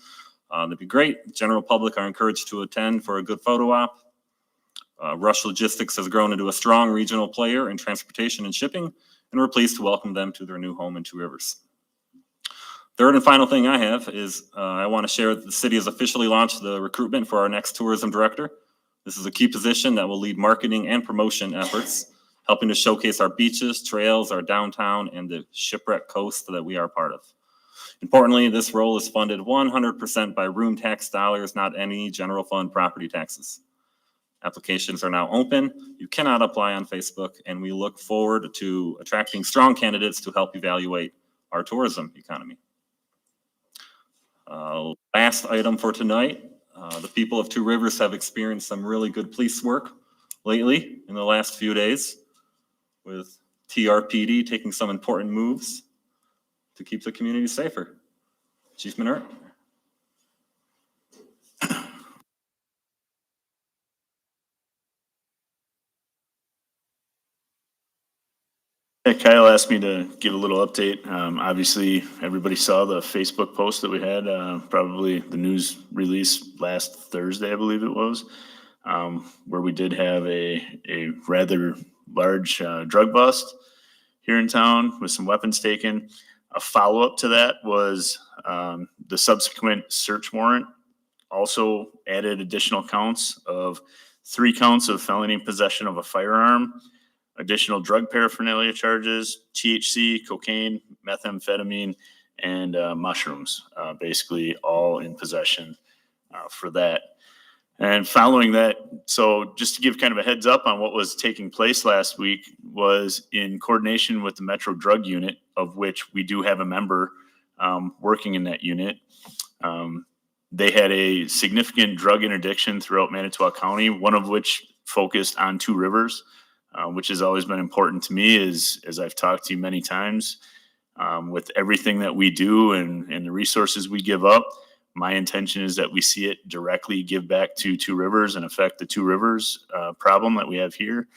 that'd be great. General public are encouraged to attend for a good photo op. Rush Logistics has grown into a strong regional player in transportation and shipping, and we're pleased to welcome them to their new home in Two Rivers. Third and final thing I have is I want to share that the city has officially launched the recruitment for our next tourism director. This is a key position that will lead marketing and promotion efforts, helping to showcase our beaches, trails, our downtown, and the shipwreck coast that we are part of. Importantly, this role is funded 100% by room tax dollars, not any general fund property taxes. Applications are now open. You cannot apply on Facebook, and we look forward to attracting strong candidates to help evaluate our tourism economy. Last item for tonight, the people of Two Rivers have experienced some really good police work lately in the last few days, with TRPD taking some important moves to keep the community safer. Chief Minert. Yeah, Kyle asked me to give a little update. Obviously, everybody saw the Facebook post that we had, probably the news release last Thursday, I believe it was, where we did have a rather large drug bust here in town with some weapons taken. A follow-up to that was the subsequent search warrant also added additional counts of 3 counts of felony possession of a firearm, additional drug paraphernalia charges, THC, cocaine, methamphetamine, and mushrooms, basically all in possession for that. And following that, so just to give kind of a heads up on what was taking place last week, was in coordination with the Metro Drug Unit, of which we do have a member working in that unit. They had a significant drug interdiction throughout Manitowoc County, one of which focused on Two Rivers, which has always been important to me, as I've talked to you many times. With everything that we do and the resources we give up, my intention is that we see it directly give back to Two Rivers and affect the Two Rivers problem that we have here.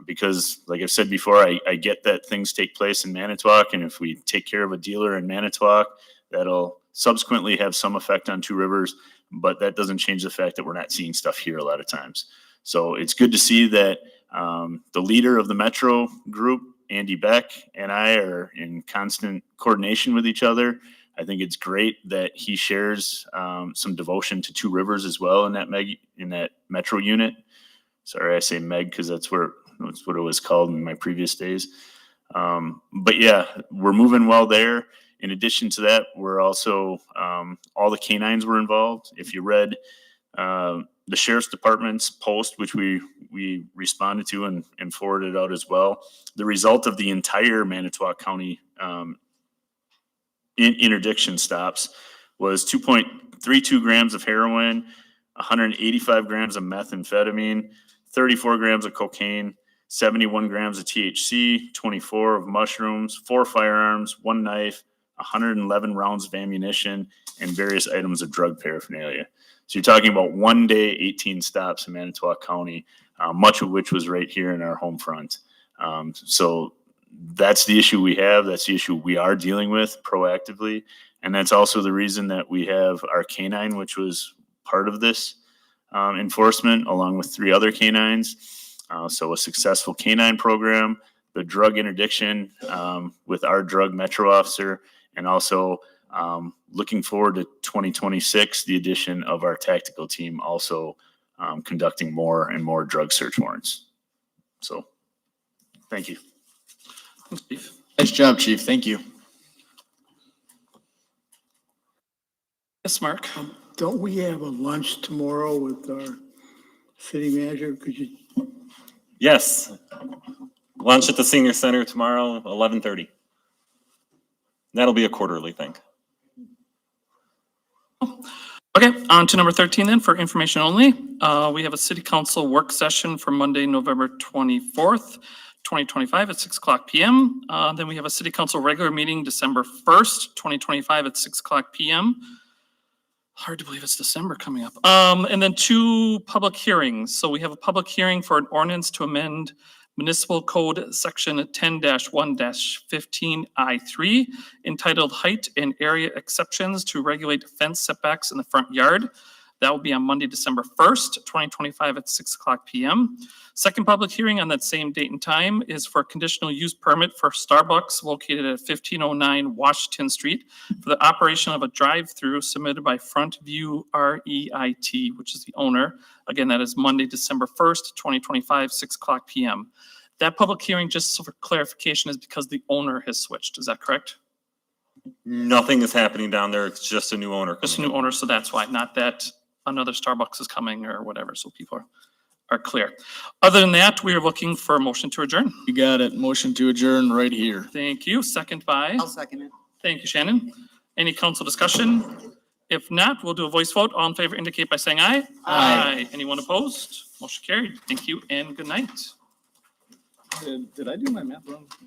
Because like I've said before, I get that things take place in Manitowoc, and if we take care of a dealer in Manitowoc, that'll subsequently have some effect on Two Rivers, but that doesn't change the fact that we're not seeing stuff here a lot of times. So it's good to see that the leader of the Metro group, Andy Beck, and I are in constant coordination with each other. I think it's great that he shares some devotion to Two Rivers as well in that Metro unit. Sorry, I say Meg because that's what it was called in my previous days. But yeah, we're moving well there. In addition to that, we're also, all the canines were involved. If you read the Sheriff's Department's post, which we responded to and forwarded out as well, the result of the entire Manitowoc County interdiction stops was 2.32 grams of heroin, 185 grams of methamphetamine, 34 grams of cocaine, 71 grams of THC, 24 of mushrooms, 4 firearms, 1 knife, 111 rounds of ammunition, and various items of drug paraphernalia. So you're talking about 1 day, 18 stops in Manitowoc County, much of which was right here in our home front. So that's the issue we have. That's the issue we are dealing with proactively. And that's also the reason that we have our canine, which was part of this enforcement, along with 3 other canines. So a successful canine program, the drug interdiction with our drug metro officer, and also looking forward to 2026, the addition of our tactical team also conducting more and more drug search warrants. So, thank you. Thanks, Chief. Nice job, Chief. Thank you. Yes, Mark. Don't we have a lunch tomorrow with our city manager? Could you? Yes. Lunch at the Senior Center tomorrow, 11:30. That'll be a quarterly thing. Okay, on to number 13 then, for information only. We have a city council work session for Monday, November 24th, 2025 at 6 o'clock PM. Then we have a city council regular meeting December 1st, 2025 at 6 o'clock PM. Hard to believe it's December coming up. And then 2 public hearings. So we have a public hearing for an ordinance to amend Municipal Code Section 10-1-15I3 entitled Height and Area Exceptions to Regulate Fence Setbacks in the Front Yard. That will be on Monday, December 1st, 2025 at 6:00 PM. Second public hearing on that same date and time is for a conditional use permit for Starbucks located at 1509 Washington Street for the operation of a drive-through submitted by Front View REIT, which is the owner. Again, that is Monday, December 1st, 2025, 6:00 PM. That public hearing, just for clarification, is because the owner has switched. Is that correct? Nothing is happening down there. It's just a new owner. Just a new owner, so that's why, not that another Starbucks is coming or whatever, so people are clear. Other than that, we are looking for a motion to adjourn. You got it. Motion to adjourn right here. Thank you. Second by? I'll second it. Thank you, Shannon. Any council discussion? If not, we'll do a voice vote. All in favor indicate by saying aye. Aye. Anyone opposed? Motion carried. Thank you and good night. Did I do my math wrong?